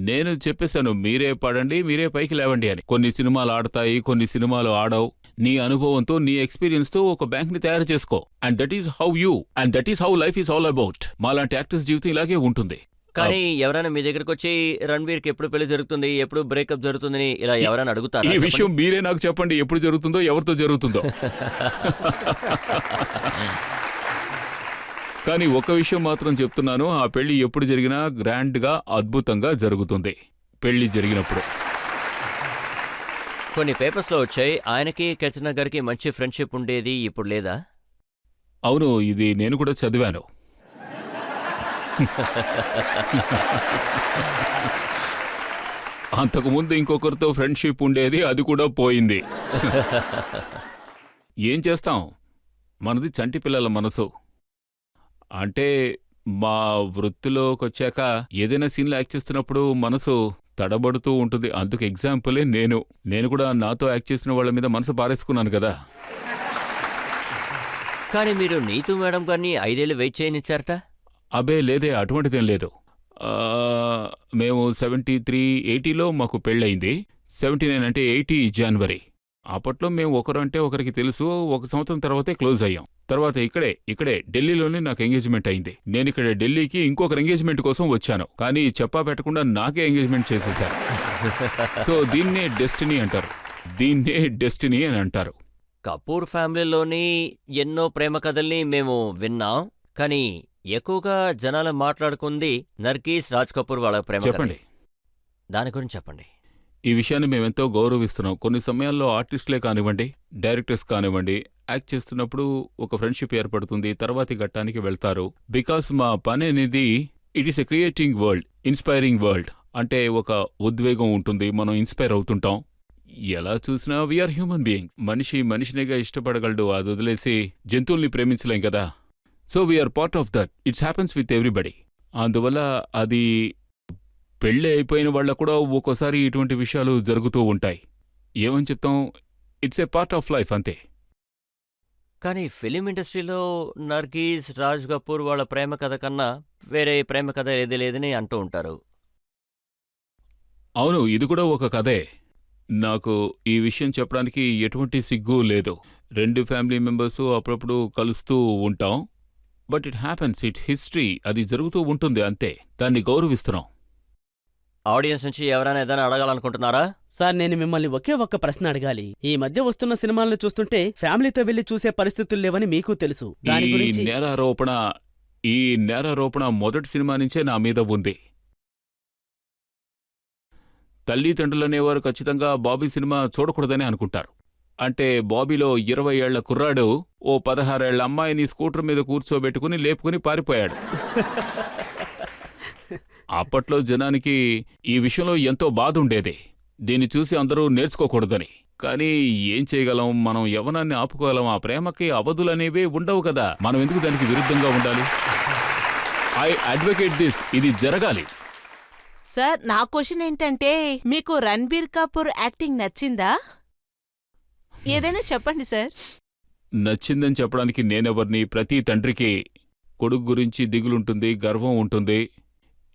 నేను చెప్పేశాను, మీరే పడండి, మీరే పైకి లేవండి అని. కొన్ని సినిమాలు ఆడతాయి, కొన్ని సినిమాలు ఆడవు. నీ అనుభవంతో, నీ ఎక్స్పీరియన్స్తో ఒక బ్యాంక్ని తయారు చేసుకో. And that is how life is all about. మాలాంటి యాక్టర్స్ జీవితం ఇలాగే ఉంటుంది. కానీ ఎవరైనా మీ దగ్గరకు వచ్చి రణ్వీర్కి ఎప్పుడు పెళ్లి జరుగుతుంది, ఎప్పుడు బ్రేకప్ జరుగుతుందని ఇలా ఎవరైనా అడుగుతారా? ఈ విషయం మీరే నాకు చెప్పండి, ఎప్పుడు జరుగుతుందో, ఎవరితో జరుగుతుందో. కానీ ఒక విషయం మాత్రం చెప్తున్నాను, ఆ పెళ్లి ఎప్పుడు జరిగినా గ్రాండ్గా అద్భుతంగా జరుగుతుంది. పెళ్లి జరిగినప్పుడు కొన్ని పేపర్స్లో వచ్చాయి, ఆయనకి కత్రినా గారికి మంచి ఫ్రెండ్షిప్ ఉండేది, ఇప్పుడు లేదా? అవును, ఇది నేను కూడా చదివాను. అంతకుముందు ఇంకొకరితో ఫ్రెండ్షిప్ ఉండేది, అది కూడా పోయింది. ఏం చేస్తాం, మనది చంటి పిల్లల మనసు. అంటే మా వృత్తిలోకొచ్చాక ఏదైనా సీన్లో యాక్ట్ చేస్తున్నప్పుడు మనసు తడబడుతూ ఉంటుంది. అందుకు ఎగ్జాంపులే నేను కూడా నాతో యాక్ట్ చేసిన వాళ్ళ మీద మనసు పారేసుకున్నాను కదా. కానీ మీరు నీతూ మేడం గారిని 5 ఏళ్ళు వెయిట్ చేయనిచ్చారట? అబే లేదే, అటువంటిదేం లేదు. మేము 80లో మాకు పెళ్ళయింది. 79 అంటే 80 జనవరి. అప్పట్లో మేము ఒకరు అంటే ఒకరికి తెలుసు. 1 సంవత్సరం తర్వాతే క్లోజ్ అయ్యాం. తర్వాత ఇక్కడే ఢిల్లీలోనే నాకు ఎంగేజ్మెంట్ అయింది. నేను ఇక్కడ ఢిల్లీకి ఇంకొకరు ఎంగేజ్మెంట్ కోసం వచ్చాను, కానీ చెప్పా పెట్టకుండా నాకే ఎంగేజ్మెంట్ చేసేశారు. సో దీన్నే డెస్టినీ అని అంటారు. కపూర్ ఫ్యామిలీలోని ఎన్నో ప్రేమ కథల్ని మేము విన్నాం, కానీ ఎక్కువగా జనాలు మాట్లాడుకుంది నర్గీస్ రాజ్ కపూర్ వాళ్ళ ప్రేమ కథ. చెప్పండి, దాని గురించి చెప్పండి. ఈ విషయాన్ని మేమెంతో గౌరవిస్తున్నాం. కొన్ని సమయాల్లో ఆర్టిస్టులే కానివ్వండి, డైరెక్టర్స్ కానివ్వండి, యాక్ట్ చేస్తున్నప్పుడు ఒక ఫ్రెండ్షిప్ ఏర్పడుతుంది, తర్వాతి ఘట్టానికి వెళ్తారు. బికాస్ మా పని అనేది it is a creating world, inspiring world. అంటే ఒక ఉద్వేగం ఉంటుంది, మనం ఇన్స్పైర్ అవుతుంటాం. ఎలా చూసినా వీఆర్ హ్యూమన్ బీయింగ్స్. మనిషినిగా ఇష్టపడగలడు, అది వదిలేసి జంతువుల్ని ప్రేమించలేం కదా. So we are part of that. It's happens with everybody. అందువల్ల అది పెళ్ళి అయిపోయిన వాళ్ళకు కూడా ఒక్కోసారి ఇటువంటి విషయాలు జరుగుతూ ఉంటాయి. ఏమని చెప్తాం, it's a part of life, అంతే. కానీ ఫిలిం ఇండస్ట్రీలో నర్గీస్ రాజ్ కపూర్ వాళ్ళ ప్రేమ కథ కన్నా వేరే ప్రేమ కథ ఏది లేదని అంటూ ఉంటారు. అవును, ఇది కూడా ఒక కథే. నాకు ఈ విషయం చెప్పడానికి ఎటువంటి సిగ్గు లేదు. 2 ఫ్యామిలీ మెంబర్స్ అప్పుడప్పుడు కలుస్తూ ఉంటాం. But it happens, it history. అది జరుగుతూ ఉంటుంది, అంతే. దాన్ని గౌరవిస్తున్నాం. ఆడియన్స్ నుంచి ఎవరైనా ఏదైనా అడగాలనుకుంటున్నారా? సార్, నేను మిమ్మల్ని ఒకే ఒక్క ప్రశ్న అడగాలి. ఈ మధ్య వస్తున్న సినిమాలను చూస్తుంటే ఫ్యామిలీతో వెళ్లి చూసే పరిస్థితులు లేవని మీకు తెలుసు. దాని గురించి ఈ నేరారోపణ మొదటి సినిమా నుంచే నా మీద ఉంది. తల్లిదండ్రులనేవారు ఖచ్చితంగా బాబీ సినిమా చూడకూడదని అనుకుంటారు. అంటే బాబీలో 20 ఏళ్ల కుర్రాడు ఓ 16 ఏళ్ల అమ్మాయిని స్కూటర్ మీద కూర్చోబెట్టుకుని లేపుకుని పారిపోయాడు. అప్పట్లో జనానికి ఈ విషయంలో ఎంతో బాధ ఉండేది, దీన్ని చూసి అందరూ నేర్చుకోకూడదని. కానీ ఏం చేయగలం, మనం యవ్వనాన్ని ఆపుకోగలం? ఆ ప్రేమకి అవధులనేవే ఉండవు కదా, మనం ఎందుకు దానికి విరుద్ధంగా ఉండాలి? ఐ అడ్వకేట్ దిస్, ఇది జరగాలి. సార్, నా క్వశ్చన్ ఏంటంటే, మీకు రణ్బీర్ కపూర్ యాక్టింగ్ నచ్చిందా? ఏదైనా చెప్పండి సార్. నచ్చిందని చెప్పడానికి నేనెవర్ని? ప్రతి తండ్రికి కొడుకు గురించి దిగులుంటుంది, గర్వం ఉంటుంది.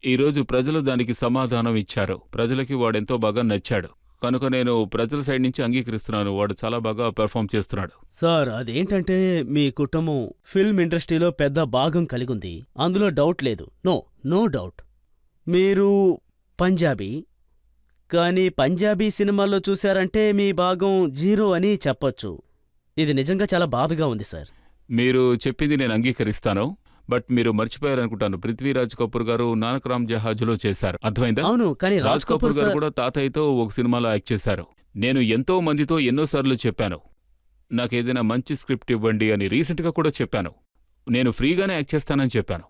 ఈరోజు ప్రజలు దానికి సమాధానం ఇచ్చారు. ప్రజలకి వాడెంతో బాగా నచ్చాడు, కనుక నేను ప్రజల సైడ్ నుంచి అంగీకరిస్తున్నాను. వాడు చాలా బాగా పెర్ఫామ్ చేస్తున్నాడు. సార్, అదేంటంటే మీ కుటుంబం ఫిల్మ్ ఇండస్ట్రీలో పెద్ద భాగం కలిగుంది, అందులో డౌట్ లేదు. No doubt. మీరు పంజాబీ, కానీ పంజాబీ సినిమాల్లో చూశారంటే మీ భాగం 0 అని చెప్పొచ్చు. ఇది నిజంగా చాలా బాధగా ఉంది సార్. మీరు చెప్పింది నేను అంగీకరిస్తాను, బట్ మీరు మర్చిపోయారనుకుంటాను, పృథ్వీరాజ్ కపూర్ గారు నానక్రామ్ జహాజ్లో చేశారు, అర్థమైందా? అవును, కానీ రాజ్ కపూర్ గారు కూడా తాతయ్యతో ఒక సినిమాలో యాక్ట్ చేశారు. నేను ఎంతో మందితో ఎన్నోసార్లు చెప్పాను, నాకేదైనా మంచి స్క్రిప్ట్ ఇవ్వండి అని. రీసెంట్గా కూడా చెప్పాను, నేను ఫ్రీగానే యాక్ట్ చేస్తానని చెప్పాను.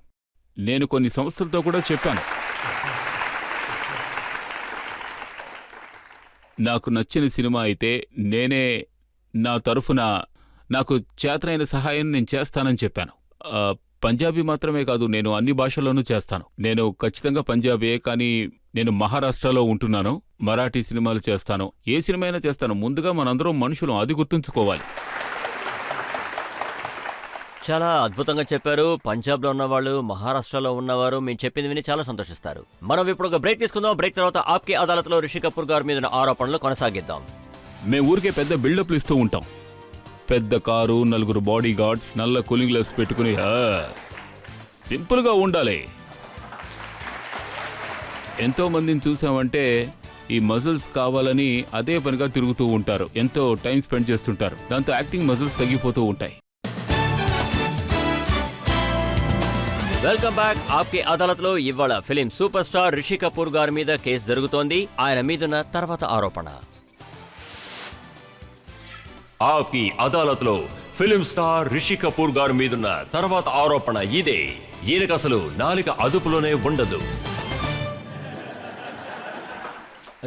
నేను కొన్ని సంస్థలతో కూడా చెప్పాను. నాకు నచ్చిన సినిమా అయితే నేనే నా తరఫున నాకు చేతనైన సహాయం నేను చేస్తానని చెప్పాను. పంజాబీ మాత్రమే కాదు, నేను అన్ని భాషల్లోనూ చేస్తాను. నేను ఖచ్చితంగా పంజాబీ, కానీ నేను మహారాష్ట్రలో ఉంటున్నాను. మరాఠీ సినిమాలు చేస్తాను, ఏ సినిమా అయినా చేస్తాను. ముందుగా మనందరం మనుషులం, అది గుర్తుంచుకోవాలి. చాలా అద్భుతంగా చెప్పారు. పంజాబ్లో ఉన్నవాళ్ళు, మహారాష్ట్రలో ఉన్నవారు మేము చెప్పింది విని చాలా సంతోషిస్తారు. మనం ఇప్పుడు ఒక బ్రేక్ తీసుకుందాం. బ్రేక్ తర్వాత ఆప్కే అదాలత్లో రిషి కపూర్ గారి మీద ఆరోపణలు కొనసాగిద్దాం. మేము ఊరికే పెద్ద బిల్డప్లు ఇస్తూ ఉంటాం. పెద్ద కారు, 4 బాడీ గార్డ్స్, నల్ల కూలింగ్ గ్లాస్ పెట్టుకుని సింపుల్గా ఉండాలి. ఎంతో మందిని చూసామంటే ఈ మజిల్స్ కావాలని అదే పనిగా తిరుగుతూ ఉంటారు, ఎంతో టైం స్పెండ్ చేస్తుంటారు, దాంతో యాక్టింగ్ మజిల్స్ తగ్గిపోతూ ఉంటాయి. Welcome back. ఆప్కే అదాలత్ లో ఇవాళ film super star Rishi Kapoor గారి మీద కేసు జరుగుతోంది. ఆయన మీదున్న తర్వాత ఆరోపణ. ఆప్కి అదాలత్ లో ఫిలిం స్టార్ రిషి కపూర్ గారి మీదున్న తర్వాత ఆరోపణ ఇదే. ఈయనకు అసలు నాలుక అదుపులోనే ఉండదు.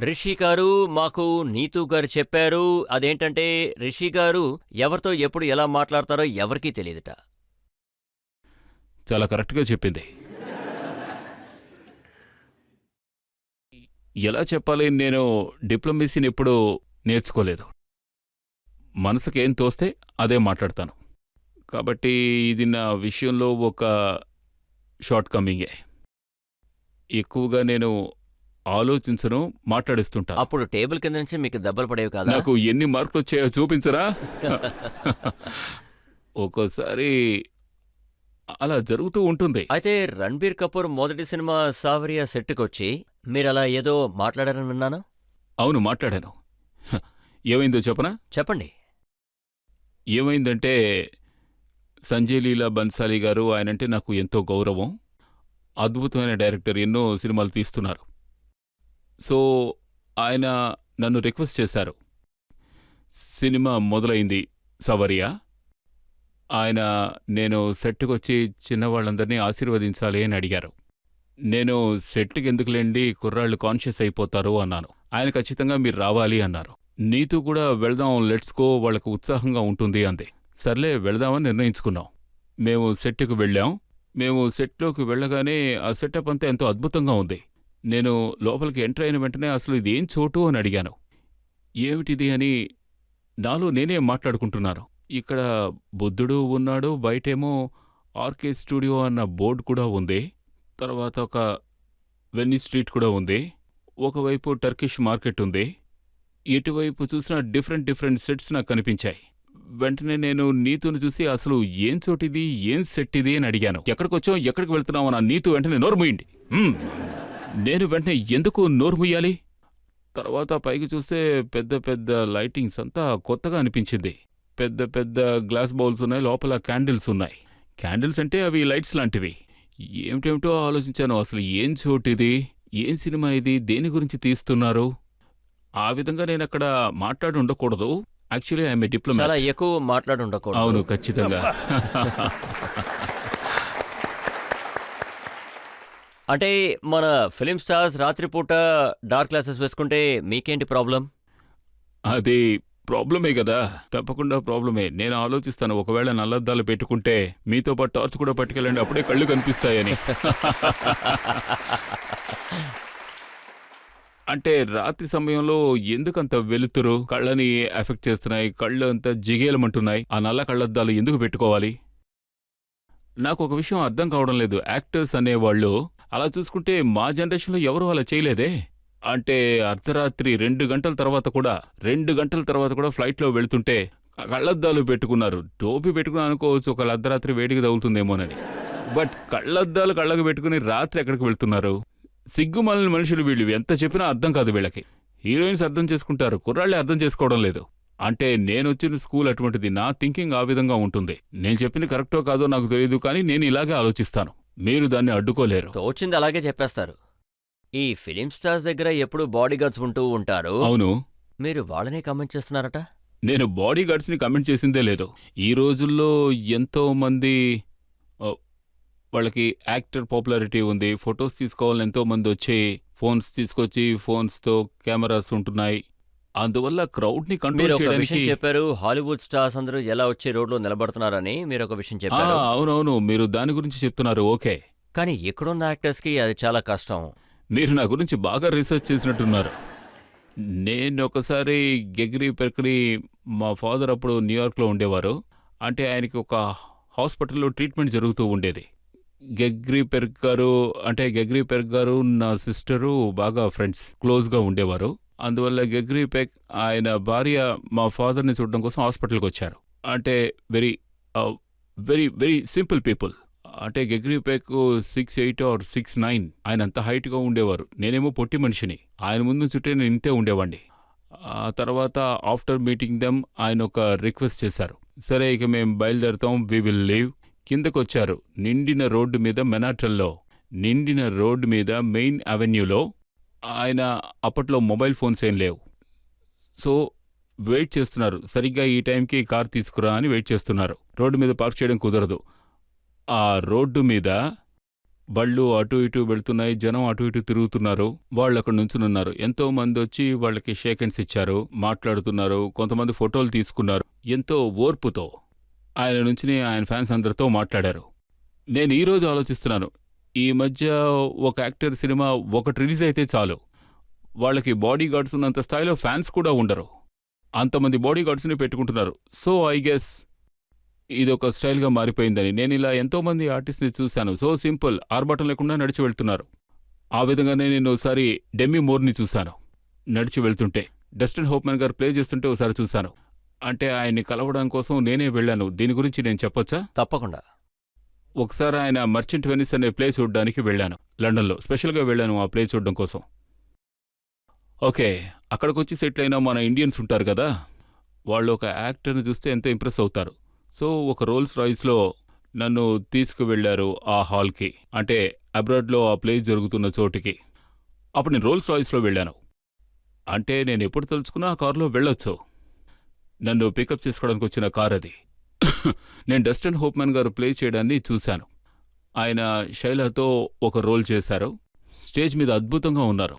రిషి గారు మాకు నీతూ గారు చెప్పారు. అదేంటంటే రిషి గారు ఎవరితో ఎప్పుడు ఎలా మాట్లాడతారో ఎవరికీ తెలియదుట. చాలా కరెక్ట్గా చెప్పింది. ఎలా చెప్పాలి, నేను డిప్లొమసీని ఎప్పుడూ నేర్చుకోలేదు. మనసుకేం తోస్తే అదే మాట్లాడతాను. కాబట్టి ఇది నా విషయంలో ఒక షార్ట్ కమింగే. ఎక్కువగా నేను ఆలోచించను, మాట్లాడిస్తుంటా. అప్పుడు టేబుల్ కింద నుంచి మీకు దెబ్బలు పడేవి కదా? నాకు ఎన్ని మార్కులు వచ్చాయో చూపించరా? ఒక్కోసారి అలా జరుగుతూ ఉంటుంది. అయితే రణ్బీర్ కపూర్ మొదటి సినిమా సావరియా సెట్కొచ్చి మీరలా ఏదో మాట్లాడారని విన్నాను. అవును, మాట్లాడాను. ఏమైందో చెప్పనా? చెప్పండి. ఏమైందంటే సంజయ్ లీలా బన్సాలి గారు, ఆయనంటే నాకు ఎంతో గౌరవం. అద్భుతమైన డైరెక్టర్, ఎన్నో సినిమాలు తీస్తున్నారు. సో ఆయన నన్ను రిక్వెస్ట్ చేశారు. సినిమా మొదలైంది సవరియా. ఆయన నేను సెట్కొచ్చి చిన్నవాళ్ళందరినీ ఆశీర్వదించాలి అని అడిగారు. నేను సెట్కి ఎందుకులేండి, కుర్రాళ్ళు కాన్షియస్ అయిపోతారు అన్నాను. ఆయన ఖచ్చితంగా మీరు రావాలి అన్నారు. నీతో కూడా వెళ్దాం, లెట్స్ గో, వాళ్ళకు ఉత్సాహంగా ఉంటుంది అంది. సర్లే వెళదామని నిర్ణయించుకున్నాం. మేము సెట్కి వెళ్ళాం. మేము సెట్లోకి వెళ్ళగానే ఆ సెటప్ అంతా ఎంతో అద్భుతంగా ఉంది. నేను లోపలికి ఎంటర్ అయిన వెంటనే అసలు ఇదేం చోటు అని అడిగాను. ఏమిటిది అని నాలో నేనే మాట్లాడుకుంటున్నాను. ఇక్కడ బుద్ధుడు ఉన్నాడు, బయటేమో ఆర్కే స్టూడియో అన్న బోర్డు కూడా ఉంది. తర్వాత ఒక వెన్నీస్ స్ట్రీట్ కూడా ఉంది. ఒకవైపు టర్కిష్ మార్కెట్ ఉంది. ఎటువైపు చూసినా డిఫరెంట్ సెట్స్ నాకు కనిపించాయి. వెంటనే నేను నీతుని చూసి అసలు ఏం చోటిది, ఏం సెట్ ఇది అని అడిగాను. ఎక్కడికొచ్చాం, ఎక్కడికి వెళ్తున్నావు నా నీతు వెంటనే నోరుముయ్యండి. నేను వెంటనే ఎందుకు నోరుముయ్యాలి? తర్వాత పైకి చూస్తే పెద్ద పెద్ద లైటింగ్స్ అంతా కొత్తగా అనిపించింది. పెద్ద పెద్ద గ్లాస్ బౌల్స్ ఉన్నాయి, లోపల క్యాండిల్స్ ఉన్నాయి. క్యాండిల్స్ అంటే అవి లైట్స్ లాంటివి. ఏమిటేమిటో ఆలోచించాను. అసలు ఏం చోటిది, ఏం సినిమా ఇది, దేని గురించి తీస్తున్నారు? ఆ విధంగా నేను అక్కడ మాట్లాడి ఉండకూడదు. Actually I'm a diplomat. చాలా ఎక్కువ మాట్లాడి ఉండకూడదు. అవును, ఖచ్చితంగా. అంటే మన ఫిలిం స్టార్స్ రాత్రిపూట డార్క్ గ్లాసెస్ వేసుకుంటే మీకేంటి ప్రాబ్లం? అది ప్రాబ్లమే కదా, తప్పకుండా ప్రాబ్లమే. నేను ఆలోచిస్తాను, ఒకవేళ నల్లద్దాలు పెట్టుకుంటే మీతో పాటు టార్చ్ కూడా పట్టుకెళ్ళండి, అప్పుడే కళ్ళు కనిపిస్తాయని. అంటే రాత్రి సమయంలో ఎందుకంత వెలుతురు కళ్ళని ఎఫెక్ట్ చేస్తున్నాయి, కళ్ళు అంతా జిగేలమంటున్నాయి. ఆ నల్ల కళ్ళద్దాలు ఎందుకు పెట్టుకోవాలి? నాకు ఒక విషయం అర్థం కావడం లేదు. యాక్టర్స్ అనేవాళ్ళు అలా చూసుకుంటే మా జనరేషన్లో ఎవరూ అలా చేయలేదే. అంటే అర్ధరాత్రి 2 గంటల తర్వాత కూడా ఫ్లైట్లో వెళ్తుంటే కళ్ళద్దాలు పెట్టుకున్నారు. టోపీ పెట్టుకుని అనుకోవచ్చు ఒక అర్ధరాత్రి వేడికి తగులుతుందేమోనని. బట్ కళ్ళద్దాలు కళ్ళకు పెట్టుకుని రాత్రి ఎక్కడికి వెళ్తున్నారు? సిగ్గుమాలిన మనుషులు వీళ్ళు. ఎంత చెప్పినా అర్థం కాదు వీళ్ళకి. హీరోయిన్స్ అర్థం చేసుకుంటారు, కుర్రాళ్ళే అర్థం చేసుకోవడం లేదు. అంటే నేనొచ్చిన స్కూల్ అటువంటిది. నా థింకింగ్ ఆ విధంగా ఉంటుంది. నేను చెప్పింది కరెక్టో కాదో నాకు తెలియదు, కానీ నేను ఇలాగే ఆలోచిస్తాను. మీరు దాన్ని అడ్డుకోలేరు. తోచింది అలాగే చెప్పేస్తారు. ఈ ఫిలిం స్టార్స్ దగ్గర ఎప్పుడు బాడీ గార్డ్స్ ఉంటూ ఉంటారు. అవును, మీరు వాళ్ళనే కమెంట్ చేస్తున్నారట. నేను బాడీ గార్డ్స్ని కమెంట్ చేసిందే లేదు. ఈ రోజుల్లో ఎంతో మంది వాళ్ళకి యాక్టర్ పాపులారిటీ ఉంది. ఫొటోస్ తీసుకోవాలని ఎంతో మంది వచ్చి ఫోన్స్ తీసుకొచ్చి ఫోన్స్తో కెమెరాస్ ఉంటున్నాయి. అందువల్ల క్రౌడ్ని మీరు కంట్రోల్ ఒక చేయడానికి. విషయం చెప్పారు, హాలీవుడ్ స్టార్స్ అందరూ ఎలా వచ్చి రోడ్లో నిలబడుతున్నారని మీరు ఒక విషయం చెప్పారు. అవునవును, మీరు దాని గురించి చెప్తున్నారు. ఓకే, కానీ ఇక్కడున్న యాక్టర్స్కి అది చాలా కష్టం. మీరు నా గురించి బాగా రీసెర్చ్ చేసినట్టున్నారు. నేను ఒకసారి గెగ్రీ పెర్కరీ, మా ఫాదర్ అప్పుడు న్యూయార్క్లో ఉండేవారు. అంటే ఆయనకి ఒక హాస్పిటల్లో ట్రీట్మెంట్ జరుగుతూ ఉండేది. గెగ్రీ పెర్క్ గారు నా సిస్టరు బాగా ఫ్రెండ్స్, క్లోజ్గా ఉండేవారు. అందువల్ల గెగ్రీ పెక్ ఆయన భార్య మా ఫాదర్ని చూడడం కోసం హాస్పిటల్కి వచ్చారు. అంటే very very very simple people. అంటే గెగ్రీపేక్ 6'8" ఆర్ 6'9". ఆయన అంత హైట్గా ఉండేవారు. నేనేమో పొట్టి మనిషిని. ఆయన ముందు చుట్టే నేను ఇంతే ఉండేవాడిని. ఆ తర్వాత ఆఫ్టర్ మీటింగ్ దెమ్ ఆయన ఒక రిక్వెస్ట్ చేశారు. సరే ఇక మేము బయలుదేరుతాం, వి విల్ లీవ్. కిందకొచ్చారు. నిండిన రోడ్డు మీద మెనాట్రల్లో, నిండిన రోడ్డు మీద మెయిన్ అవెన్యూలో. ఆయన అప్పట్లో మొబైల్ ఫోన్స్ ఏం లేవు. సో వెయిట్ చేస్తున్నారు. సరిగ్గా ఈ టైంకి కార్ తీసుకురా అని వెయిట్ చేస్తున్నారు. రోడ్డు మీద పార్క్ చేయడం కుదరదు. ఆ రోడ్డు మీద బళ్ళు అటు ఇటు వెళ్తున్నాయి, జనం అటు ఇటు తిరుగుతున్నారు. వాళ్ళు అక్కడ నుంచునున్నారు. ఎంతో మంది వచ్చి వాళ్ళకి షేక్ హ్యాండ్స్ ఇచ్చారు, మాట్లాడుతున్నారు. కొంతమంది ఫోటోలు తీసుకున్నారు. ఎంతో ఓర్పుతో ఆయన నుంచి ఆయన ఫ్యాన్స్ అందరితో మాట్లాడారు. నేను ఈరోజు ఆలోచిస్తున్నాను, ఈ మధ్య ఒక యాక్టర్ సినిమా ఒకటి రిలీజ్ అయితే చాలు, వాళ్ళకి బాడీ గార్డ్స్ ఉన్నంత స్థాయిలో ఫ్యాన్స్ కూడా ఉండరు. అంతమంది బాడీ గార్డ్స్ని పెట్టుకుంటున్నారు. సో ఐ గెస్ ఇదొక స్టైల్గా మారిపోయిందని. నేను ఇలా ఎంతోమంది ఆర్టిస్ట్ని చూశాను. సో సింపుల్, ఆర్భాటం లేకుండా నడిచి వెళ్తున్నారు. ఆ విధంగానే నేను ఒకసారి డెమ్మీ మూర్ని చూశాను నడిచి వెళ్తుంటే. డస్టిన్ హోఫ్మన్ గారు ప్లే చేస్తుంటే ఒకసారి చూశాను. అంటే ఆయన్ని కలవడం కోసం నేనే వెళ్ళాను. దీని గురించి నేను చెప్పొచ్చా? తప్పకుండా. ఒకసారి ఆయన మర్చెంట్ వెనిస్ అనే ప్లే చూడడానికి వెళ్ళాను లండన్లో. స్పెషల్గా వెళ్ళాను ఆ ప్లే చూడడం కోసం. ఓకే, అక్కడికొచ్చి సెటిల్ అయిన మన ఇండియన్స్ ఉంటారు కదా, వాళ్ళు ఒక యాక్టర్ని చూస్తే ఎంతో ఇంప్రెస్ అవుతారు. సో ఒక రోల్స్ రాయిస్లో నన్ను తీసుకువెళ్లారు ఆ హాల్కి, అంటే అబ్రాడ్లో ఆ ప్లే జరుగుతున్న చోటికి. అప్పుడు నేను రోల్స్ రాయిస్లో వెళ్ళాను. అంటే నేను ఎప్పుడు తలుచుకున్నా ఆ కారులో వెళ్ళొచ్చు. నన్ను పికప్ చేసుకోవడానికి వచ్చిన కార్ అది. నేను డస్టిన్ హోఫ్మన్ గారు ప్లే చేయడాన్ని చూశాను. ఆయన శైలతో ఒక రోల్ చేశారు. స్టేజ్ మీద అద్భుతంగా ఉన్నారు.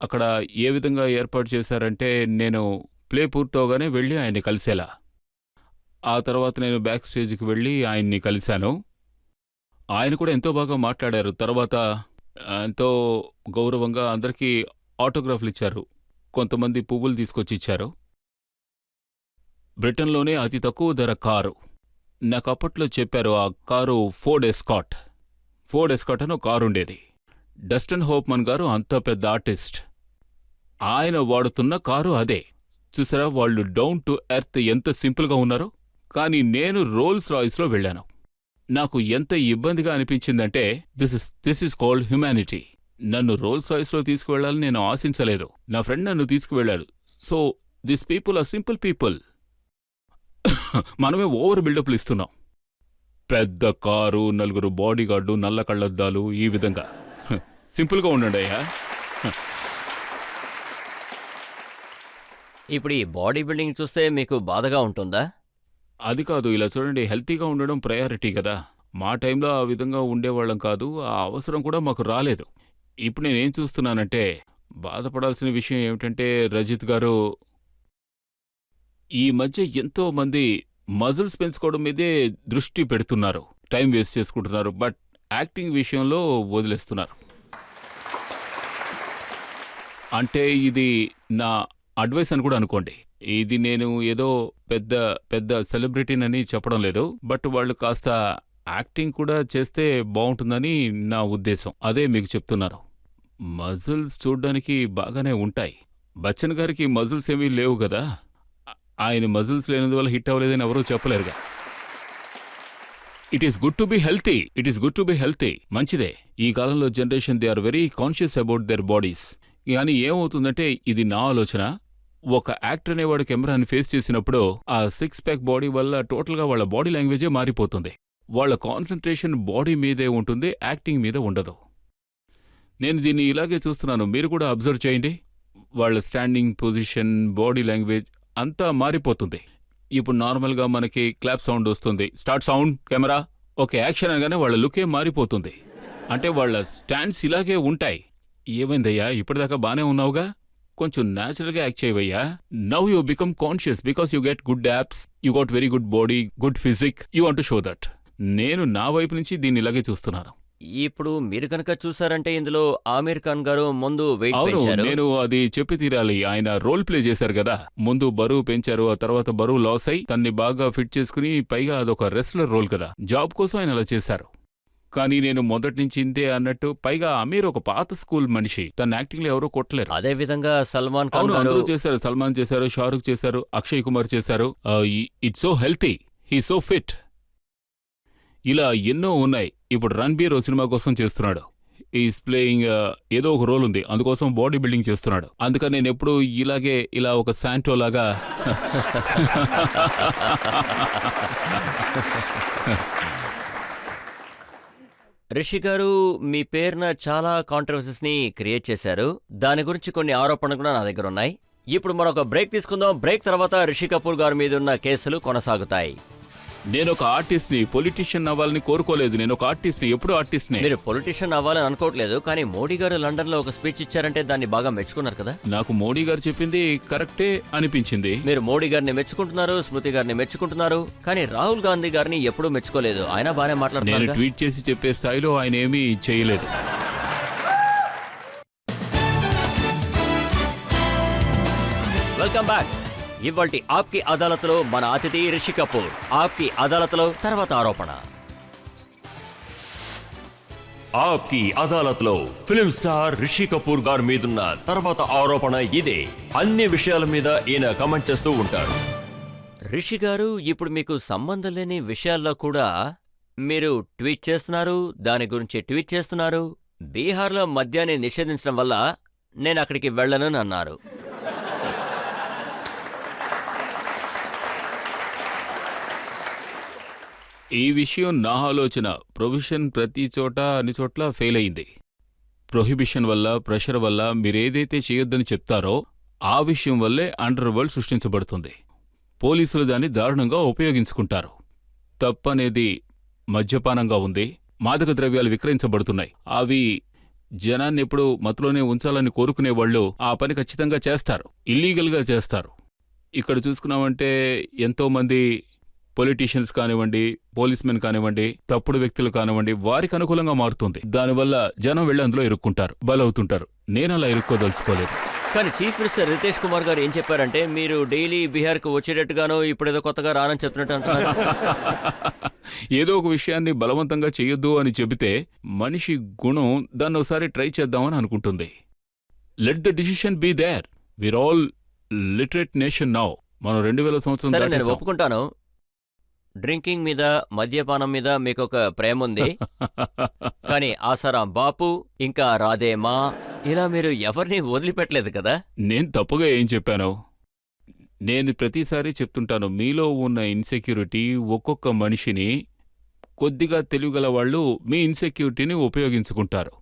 అక్కడ ఏ విధంగా ఏర్పాటు చేశారంటే, నేను ప్లే పూర్తవగానే వెళ్ళి ఆయన్ని కలిసేలా. ఆ తర్వాత నేను బ్యాక్ స్టేజ్కి వెళ్ళి ఆయన్ని కలిశాను. ఆయన కూడా ఎంతో బాగా మాట్లాడారు. తర్వాత ఎంతో గౌరవంగా అందరికీ ఆటోగ్రాఫ్లు ఇచ్చారు. కొంతమంది పువ్వులు తీసుకొచ్చి ఇచ్చారు. బ్రిటన్లోనే అతి తక్కువ ధర కారు. నాకు అప్పట్లో చెప్పారు ఆ car Ford escort. Ford escort అని ఒక కారు ఉండేది. డస్టిన్ హోఫ్మన్ గారు అంత పెద్ద ఆర్టిస్ట్, ఆయన వాడుతున్న కారు అదే. చూసారా వాళ్ళు డౌన్ టు ఎర్త్ ఎంత సింపుల్గా ఉన్నారో. కానీ నేను రోల్స్ రాయిస్లో వెళ్ళాను. నాకు ఎంత ఇబ్బందిగా అనిపించిందంటే, దిస్ ఇస్ కాల్డ్ హ్యుమానిటీ. నన్ను రోల్స్ రాయిస్లో తీసుకువెళ్లాలని నేను ఆశించలేదు. నా ఫ్రెండ్ నన్ను తీసుకువెళ్లాడు. So this people are simple people. మనమే ఓవర్ బిల్డప్లు ఇస్తున్నాం. పెద్ద కారు, నలుగురు బాడీగార్డు, నల్ల కళ్ళద్దాలు, ఈ విధంగా. సింపుల్గా ఉండండి అయ్యా. ఇప్పుడు ఈ బాడీ బిల్డింగ్ చూస్తే మీకు బాధగా ఉంటుందా? అది కాదు, ఇలా చూడండి, హెల్తీగా ఉండడం ప్రయారిటీ కదా. మా టైంలో ఆ విధంగా ఉండేవాళ్ళం కాదు. ఆ అవసరం కూడా మాకు రాలేదు. ఇప్పుడు నేనేం చూస్తున్నానంటే, బాధపడాల్సిన విషయం ఏమిటంటే, రజిత్ గారు ఈ మధ్య ఎంతో మంది మజిల్స్ పెంచుకోవడం మీదే దృష్టి పెడుతున్నారు. టైం వేస్ట్ చేసుకుంటున్నారు. బట్ యాక్టింగ్ విషయంలో వదిలేస్తున్నారు. అంటే ఇది నా అడ్వైస్ అని కూడా అనుకోండి. ఇది నేను ఏదో పెద్ద పెద్ద సెలబ్రిటీనని చెప్పడం లేదు. బట్ వాళ్ళు కాస్త యాక్టింగ్ కూడా చేస్తే బాగుంటుందని నా ఉద్దేశం. అదే మీకు చెప్తున్నారు. మజిల్స్ చూడ్డానికి బాగానే ఉంటాయి. బచ్చన్ గారికి మజిల్స్ ఏమీ లేవు కదా. ఆయన మజిల్స్ లేనందువల్ల హిట్ అవ్వలేదని ఎవరూ చెప్పలేరుగా. It is good to be healthy. It is good to be healthy. మంచిదే. ఈ కాలంలో generation they are very conscious about their bodies. కానీ ఏమవుతుందంటే, ఇది నా ఆలోచన, ఒక యాక్టర్ అనేవాడు కెమెరాని ఫేస్ చేసినప్పుడు ఆ 6 ప్యాక్ బాడీ వల్ల టోటల్గా వాళ్ళ బాడీ లాంగ్వేజే మారిపోతుంది. వాళ్ళ కాన్సంట్రేషన్ బాడీ మీదే ఉంటుంది, యాక్టింగ్ మీద ఉండదు. నేను దీన్ని ఇలాగే చూస్తున్నాను. మీరు కూడా అబ్జర్వ్ చేయండి. వాళ్ళ స్టాండింగ్ పొజిషన్, బాడీ లాంగ్వేజ్ అంతా మారిపోతుంది. ఇప్పుడు నార్మల్గా మనకి క్లాప్ సౌండ్ వస్తుంది. Start sound, camera, okay, action అనగానే వాళ్ళ లుకే మారిపోతుంది. అంటే వాళ్ళ స్టాండ్స్ ఇలాగే ఉంటాయి. ఏమైందయ్యా, ఇప్పటిదాకా బానే ఉన్నావుగా, కొంచెం న్యాచురల్గా యాక్ట్ చేయవయ్యా. Now you become conscious because you get good abs, you got very good body, good physique, you want to show that. నేను నా వైపు నుంచి దీన్ని ఇలాగే చూస్తున్నాను. ఇప్పుడు మీరు కనుక చూసారంటే ఇందులో ఆమీర్ ఖాన్ గారు ముందు వెయిట్ అవును, పెంచారు. నేను అది చెప్పి తీరాలి. ఆయన రోల్ ప్లే చేశారు కదా. ముందు బరువు పెంచారు, ఆ తర్వాత బరువు లాస్ అయి తన్ని బాగా ఫిట్ చేసుకుని, పైగా అదొక రెస్లర్ రోల్ కదా, జాబ్ కోసం ఆయన అలా చేశారు. కానీ నేను మొదటి నుంచి ఇంతే అన్నట్టు, పైగా అమీర్ ఒక పాత స్కూల్ మనిషి, తన యాక్టింగ్ లో ఎవరో కొట్టలేరు. అదే విధంగా సల్మాన్ ఖాన్ అవును, గారు అందరూ చేశారు. సల్మాన్ చేశారు, షారుఖ్ చేశారు, అక్షయ్ కుమార్ చేశారు. It's so healthy, he so fit. ఇలా ఎన్నో ఉన్నాయి. ఇప్పుడు రణ్బీర్ ఓ సినిమా కోసం చేస్తున్నాడు. ఈస్ ప్లేయింగ్ ఏదో ఒక రోల్ ఉంది, అందుకోసం బాడీ బిల్డింగ్ చేస్తున్నాడు. అందుకని నేను ఎప్పుడు ఇలా ఒక శాంటో లాగా రిషి గారు, మీ పేరున చాలా కాంట్రవర్సీస్ ని క్రియేట్ చేశారు. దాని గురించి కొన్ని ఆరోపణలు కూడా నా దగ్గర ఉన్నాయి. ఇప్పుడు మనం ఒక బ్రేక్ తీసుకుందాం. బ్రేక్ తర్వాత రిషి కపూర్ గారి మీద ఉన్న కేసులు కొనసాగుతాయి. నేను ఒక ఆర్టిస్ట్ని, పొలిటీషియన్ అవ్వాలని కోరుకోలేదు. నేను ఒక ఆర్టిస్ట్ని, ఎప్పుడు ఆర్టిస్ట్ని. మీరు పొలిటీషియన్ అవ్వాలని అనుకోవట్లేదు, కానీ మోడీ గారు లండన్ లో ఒక స్పీచ్ ఇచ్చారంటే దాన్ని బాగా మెచ్చుకున్నారు కదా. నాకు మోడీ గారు చెప్పింది కరెక్టే అనిపించింది. మీరు మోడీ గారిని మెచ్చుకుంటున్నారు, స్మృతి గారిని మెచ్చుకుంటున్నారు, కానీ రాహుల్ గాంధీ గారిని ఎప్పుడూ మెచ్చుకోలేదు. ఆయన బాగానే నేను మాట్లాడుతున్నారు. ట్వీట్ చేసి చెప్పే స్థాయిలో ఆయన ఏమీ చేయలేదు. Welcome back. ఇవాల్టి ఆప్కి అదాలత్లో మన అతిథి రిషి కపూర్. ఆప్కి అదాలత్లో తర్వాత ఆరోపణ. ఆప్కి అదాలత్లో ఫిల్మ్ స్టార్ రిషి కపూర్ గారి మీదున్న తర్వాత ఆరోపణ ఇదే. అన్ని విషయాల మీద ఈయన కమెంట్ చేస్తూ ఉంటారు. రిషి గారు, ఇప్పుడు మీకు సంబంధం లేని విషయాల్లో కూడా మీరు ట్వీట్ చేస్తున్నారు, దాని గురించి ట్వీట్ చేస్తున్నారు. బీహార్లో మద్యాన్ని నిషేధించడం వల్ల నేను అక్కడికి వెళ్ళనని అన్నారు. ఈ విషయం నా ఆలోచన. ప్రొహిబిషన్ ప్రతి చోట అన్ని చోట్ల ఫెయిల్ అయింది. ప్రొహిబిషన్ వల్ల, ప్రెషర్ వల్ల మీరేదైతే చేయొద్దని చెప్తారో ఆ విషయం వల్లే అండర్ వరల్డ్ సృష్టించబడుతుంది. పోలీసులు దాన్ని దారుణంగా ఉపయోగించుకుంటారు. తప్పనేది మద్యపానంగా ఉంది. మాదక ద్రవ్యాలు విక్రయించబడుతున్నాయి. అవి జనాన్ని ఎప్పుడు మత్తులోనే ఉంచాలని కోరుకునేవాళ్లు ఆ పని ఖచ్చితంగా చేస్తారు, ఇల్లీగల్గా చేస్తారు. ఇక్కడ చూసుకున్నామంటే ఎంతోమంది పొలిటీషియన్స్ కానివ్వండి, పోలీస్మెన్ కానివ్వండి, తప్పుడు వ్యక్తులు కానివ్వండి, వారికి అనుకూలంగా మారుతుంది. దానివల్ల జనం వెళ్ళి అందులో ఇరుక్కుంటారు, బలవుతుంటారు. నేను అలా ఇరుక్కోదలుచుకోలేదు. కానీ చీఫ్ మినిస్టర్ రితేష్ కుమార్ గారు ఏం చెప్పారంటే, మీరు డైలీ బీహార్కు వచ్చేటట్టుగాను ఇప్పుడేదో కొత్తగా రానని చెప్తున్నట్టు అంటున్నారు. ఏదో ఒక విషయాన్ని బలవంతంగా చెయ్యొద్దు అని చెబితే మనిషి గుణం దాన్ని ఒకసారి ట్రై చేద్దామని అనుకుంటుంది. Let the decision be there. We're all literate nation now. మనం 2000 సంవత్సరం సరే, నేను దాటేసాం. ఒప్పుకుంటాను. డ్రింకింగ్ మీద, మద్యపానం మీద మీకొక ప్రేమ ఉంది. కానీ ఆసారాం బాపు, ఇంకా రాధేమా, ఇలా మీరు ఎవరిని వదిలిపెట్టలేదు కదా. నేను తప్పుగా ఏం చెప్పాను? నేను ప్రతిసారి చెప్తుంటాను, మీలో ఉన్న ఇన్సెక్యూరిటీ ఒక్కొక్క మనిషిని, కొద్దిగా తెలివిగల వాళ్ళు మీ ఇన్సెక్యూరిటీని ఉపయోగించుకుంటారు.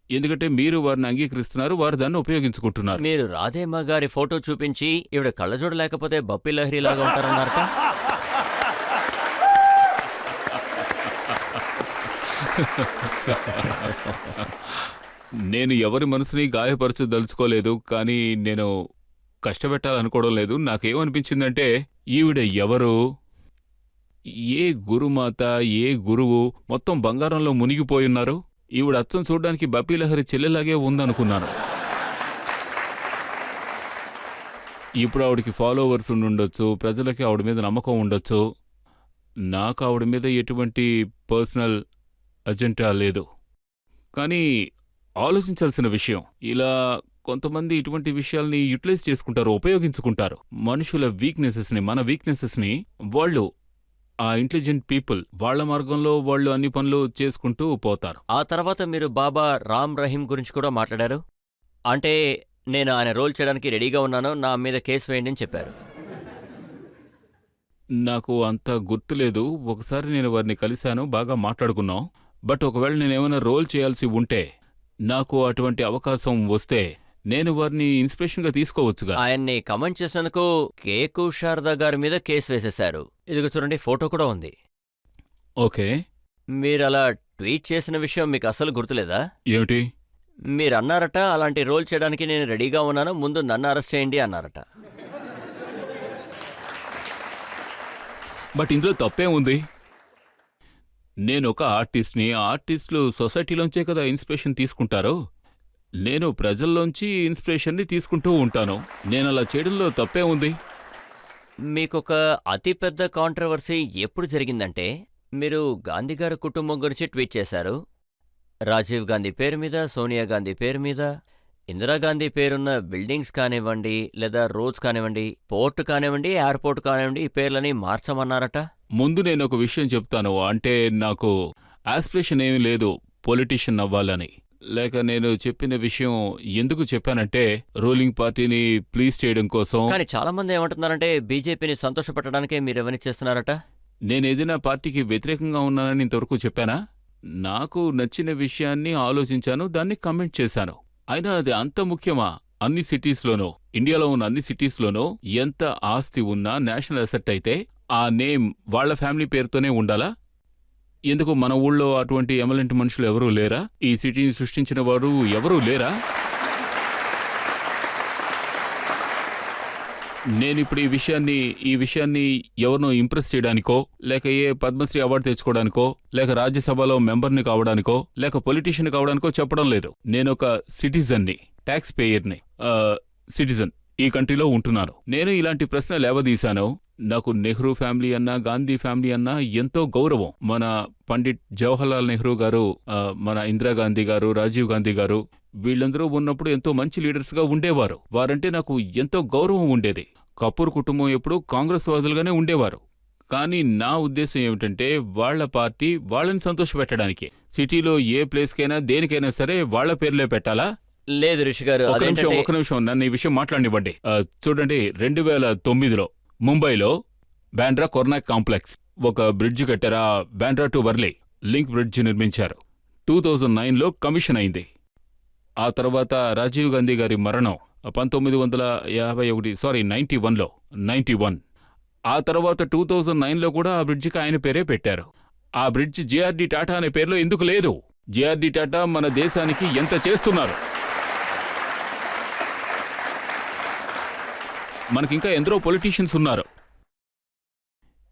ఎందుకంటే మీరు వారిని అంగీకరిస్తున్నారు, వారు దాన్ని ఉపయోగించుకుంటున్నారు. మీరు రాధేమా గారి ఫోటో చూపించి ఈవిడ కళ్ళజోడు లేకపోతే బప్పి లహరి లాగా ఉంటారన్నారట. నేను ఎవరి మనసుని గాయపరచదలుచుకోలేదు, కానీ నేను కష్టపెట్టాలనుకోవడం లేదు. నాకేమనిపించిందంటే, ఈవిడ ఎవరు, ఏ గురుమాత, ఏ గురువు, మొత్తం బంగారంలో మునిగిపోయున్నారు. ఈవిడ అచ్చం చూడ్డానికి బప్పీలహరి చెల్లెలాగే ఉందనుకున్నాను. ఇప్పుడు ఆవిడికి ఫాలోవర్స్ ఉండుండొచ్చు, ప్రజలకి ఆవిడ మీద నమ్మకం ఉండొచ్చు. నాకు ఆవిడ మీద ఎటువంటి పర్సనల్ అజెండా లేదు. కానీ ఆలోచించాల్సిన విషయం, ఇలా కొంతమంది ఇటువంటి విషయాల్ని యూటిలైజ్ చేసుకుంటారు, ఉపయోగించుకుంటారు. మనుషుల వీక్నెసెస్ని, మన వీక్నెసెస్ని వాళ్ళు, ఆ ఇంటెలిజెంట్ పీపుల్, వాళ్ల మార్గంలో వాళ్ళు అన్ని పనులు చేసుకుంటూ పోతారు. ఆ తర్వాత మీరు బాబా రామ్ రహీం గురించి కూడా మాట్లాడారు. అంటే నేను ఆయన రోల్ చేయడానికి రెడీగా ఉన్నాను, నా మీద కేసు వేయండి అని చెప్పారు. నాకు అంత గుర్తులేదు. ఒకసారి నేను వారిని కలిశాను, బాగా మాట్లాడుకున్నాం. బట్ ఒకవేళ నేనేమైనా రోల్ చేయాల్సి ఉంటే, నాకు అటువంటి అవకాశం వస్తే నేను వారిని ఇన్స్పిరేషన్గా తీసుకోవచ్చుగా. ఆయన్ని కమెంట్ చేసినందుకు కేకు శారదా గారి మీద కేసు వేసేశారు. ఇదిగో చూడండి, ఫోటో కూడా ఉంది. ఓకే, మీరలా ట్వీట్ చేసిన విషయం మీకు అసలు గుర్తులేదా? ఏమిటి? మీరన్నారట, అలాంటి రోల్ చేయడానికి నేను రెడీగా ఉన్నాను, ముందు నన్ను అరెస్ట్ చేయండి అన్నారట. బట్ ఇందులో తప్పే ఉంది. నేనొక ఆర్టిస్ట్ని. ఆర్టిస్టులు సొసైటీలోంచే కదా ఇన్స్పిరేషన్ తీసుకుంటారు. నేను ప్రజల్లోంచి ఇన్స్పిరేషన్ని తీసుకుంటూ ఉంటాను. నేను అలా చేయడంలో తప్పే ఉంది. మీకొక అతిపెద్ద కాంట్రవర్సీ ఎప్పుడు జరిగిందంటే, మీరు గాంధీగారి కుటుంబం గురించి ట్వీట్ చేశారు. రాజీవ్ గాంధీ పేరు మీద, సోనియా గాంధీ పేరు మీద, ఇందిరాగాంధీ పేరున్న బిల్డింగ్స్ కానివ్వండి, లేదా రోడ్స్ కానివ్వండి, పోర్ట్ కానివ్వండి, ఎయిర్పోర్ట్ కానివ్వండి, ఈ పేర్లని మార్చమన్నారట. ముందు నేను ఒక విషయం చెప్తాను. అంటే నాకు ఆస్పిరేషన్ ఏమీ లేదు పొలిటీషియన్ అవ్వాలని. లేక నేను చెప్పిన విషయం ఎందుకు చెప్పానంటే రూలింగ్ పార్టీని ప్లీజ్ చేయడం కోసం. కానీ చాలా మంది ఏమంటున్నారంటే బీజేపీని సంతోషపెట్టడానికే మీరు ఇవన్నీ చేస్తున్నారట. నేనేదైనా పార్టీకి వ్యతిరేకంగా ఉన్నానని ఇంతవరకు చెప్పానా? నాకు నచ్చిన విషయాన్ని ఆలోచించాను, దాన్ని కమెంట్ చేశాను. అయినా అది అంత ముఖ్యమా? అన్ని సిటీస్లోనూ, ఇండియాలో ఉన్న అన్ని సిటీస్లోనూ ఎంత ఆస్తి ఉన్నా నేషనల్ అసెట్ అయితే ఆ నేమ్ వాళ్ల ఫ్యామిలీ పేరుతోనే ఉండాలా? ఎందుకు మన ఊళ్ళో అటువంటి ఎమలెంట్ మనుషులు ఎవరూ లేరా? ఈ సిటీని సృష్టించిన వారు ఎవరూ లేరా? నేనిప్పుడు ఈ విషయాన్ని ఎవరినో ఇంప్రెస్ చేయడానికో, లేక ఏ పద్మశ్రీ అవార్డు తెచ్చుకోవడానికో, లేక రాజ్యసభలో మెంబర్ని కావడానికో, లేక పొలిటీషియన్ కావడానికో చెప్పడం లేదు. నేనొక సిటిజన్ని, ట్యాక్స్ పేయర్ని, సిటిజన్, ఈ కంట్రీలో ఉంటున్నాను. నేను ఇలాంటి ప్రశ్న లేవదీశాను. నాకు నెహ్రూ ఫ్యామిలీ అన్నా, గాంధీ ఫ్యామిలీ అన్నా ఎంతో గౌరవం. మన పండిట్ జవహర్లాల్ నెహ్రూ గారు, మన ఇందిరాగాంధీ గారు, రాజీవ్ గాంధీ గారు, వీళ్ళందరూ ఉన్నప్పుడు ఎంతో మంచి లీడర్స్గా ఉండేవారు. వారంటే నాకు ఎంతో గౌరవం ఉండేది. కపూర్ కుటుంబం ఎప్పుడూ కాంగ్రెస్ వాదులుగానే ఉండేవారు. కానీ నా ఉద్దేశం ఏమిటంటే వాళ్ల పార్టీ వాళ్ళని సంతోషపెట్టడానికి సిటీలో ఏ ప్లేస్కైనా దేనికైనా సరే వాళ్ల పేర్లే పెట్టాలా? లేదు రిషి గారు, ఒక నిమిషం నన్ను ఈ విషయం మాట్లాడనివ్వండి. చూడండి, 2009లో ముంబైలో బాండ్రా కొర్నాక్ కాంప్లెక్స్ ఒక బ్రిడ్జ్ కట్టారా, Bandra to Worli link bridge నిర్మించారు. 2009లో కమిషన్ అయింది. ఆ తర్వాత రాజీవ్ గాంధీ గారి మరణం 91. ఆ తర్వాత 2009లో కూడా ఆ బ్రిడ్జికి ఆయన పేరే పెట్టారు. ఆ బ్రిడ్జ్ జేఆర్డి టాటా అనే పేరులో ఎందుకు లేదు? జేఆర్డి టాటా మన దేశానికి ఎంత చేస్తున్నారు? మనకింకా ఎందరో పొలిటీషియన్స్ ఉన్నారు,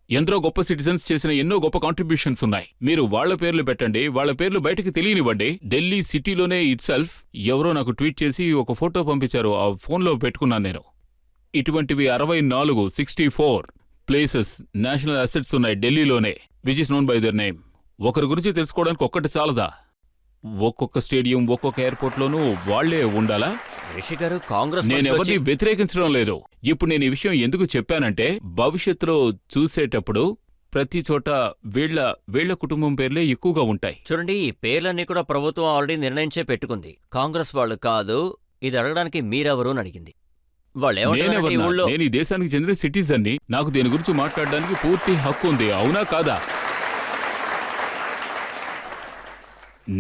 ఎందరో గొప్ప సిటిజన్స్ చేసిన ఎన్నో గొప్ప కాంట్రిబ్యూషన్స్ ఉన్నాయి. మీరు వాళ్ల పేర్లు పెట్టండి, వాళ్ల పేర్లు బయటకు తెలియనివ్వండి. ఢిల్లీ సిటీలోనే ఇట్సెల్ఫ్ ఎవరో నాకు ట్వీట్ చేసి ఒక ఫోటో పంపించారు, ఆ ఫోన్లో పెట్టుకున్నాను నేను. ఇటువంటివి 64 ప్లేసెస్, నేషనల్ అసెట్స్ ఉన్నాయి ఢిల్లీలోనే, which is known by their name. ఒకరి గురించి తెలుసుకోవడానికి ఒక్కటి చాలదా? ఒక్కొక్క స్టేడియం, ఒక్కొక్క ఎయిర్పోర్ట్లోనూ వాళ్లే ఉండాలా? రిషి గారు, కాంగ్రెస్ నేనెవరిని వ్యతిరేకించడం లేదు. ఇప్పుడు నేను ఈ విషయం ఎందుకు చెప్పానంటే భవిష్యత్తులో చూసేటప్పుడు ప్రతి చోట వీళ్ల కుటుంబం పేర్లే ఎక్కువగా ఉంటాయి. చూడండి, ఈ పేర్లన్నీ కూడా ప్రభుత్వం ఆల్రెడీ నిర్ణయించే పెట్టుకుంది. కాంగ్రెస్ వాళ్ళు కాదు ఇది అడగడానికి మీరెవరు అని అడిగింది. నేను ఈ దేశానికి చెందిన సిటిజన్ని, నాకు దీని గురించి మాట్లాడడానికి పూర్తి హక్కు ఉంది, అవునా కాదా?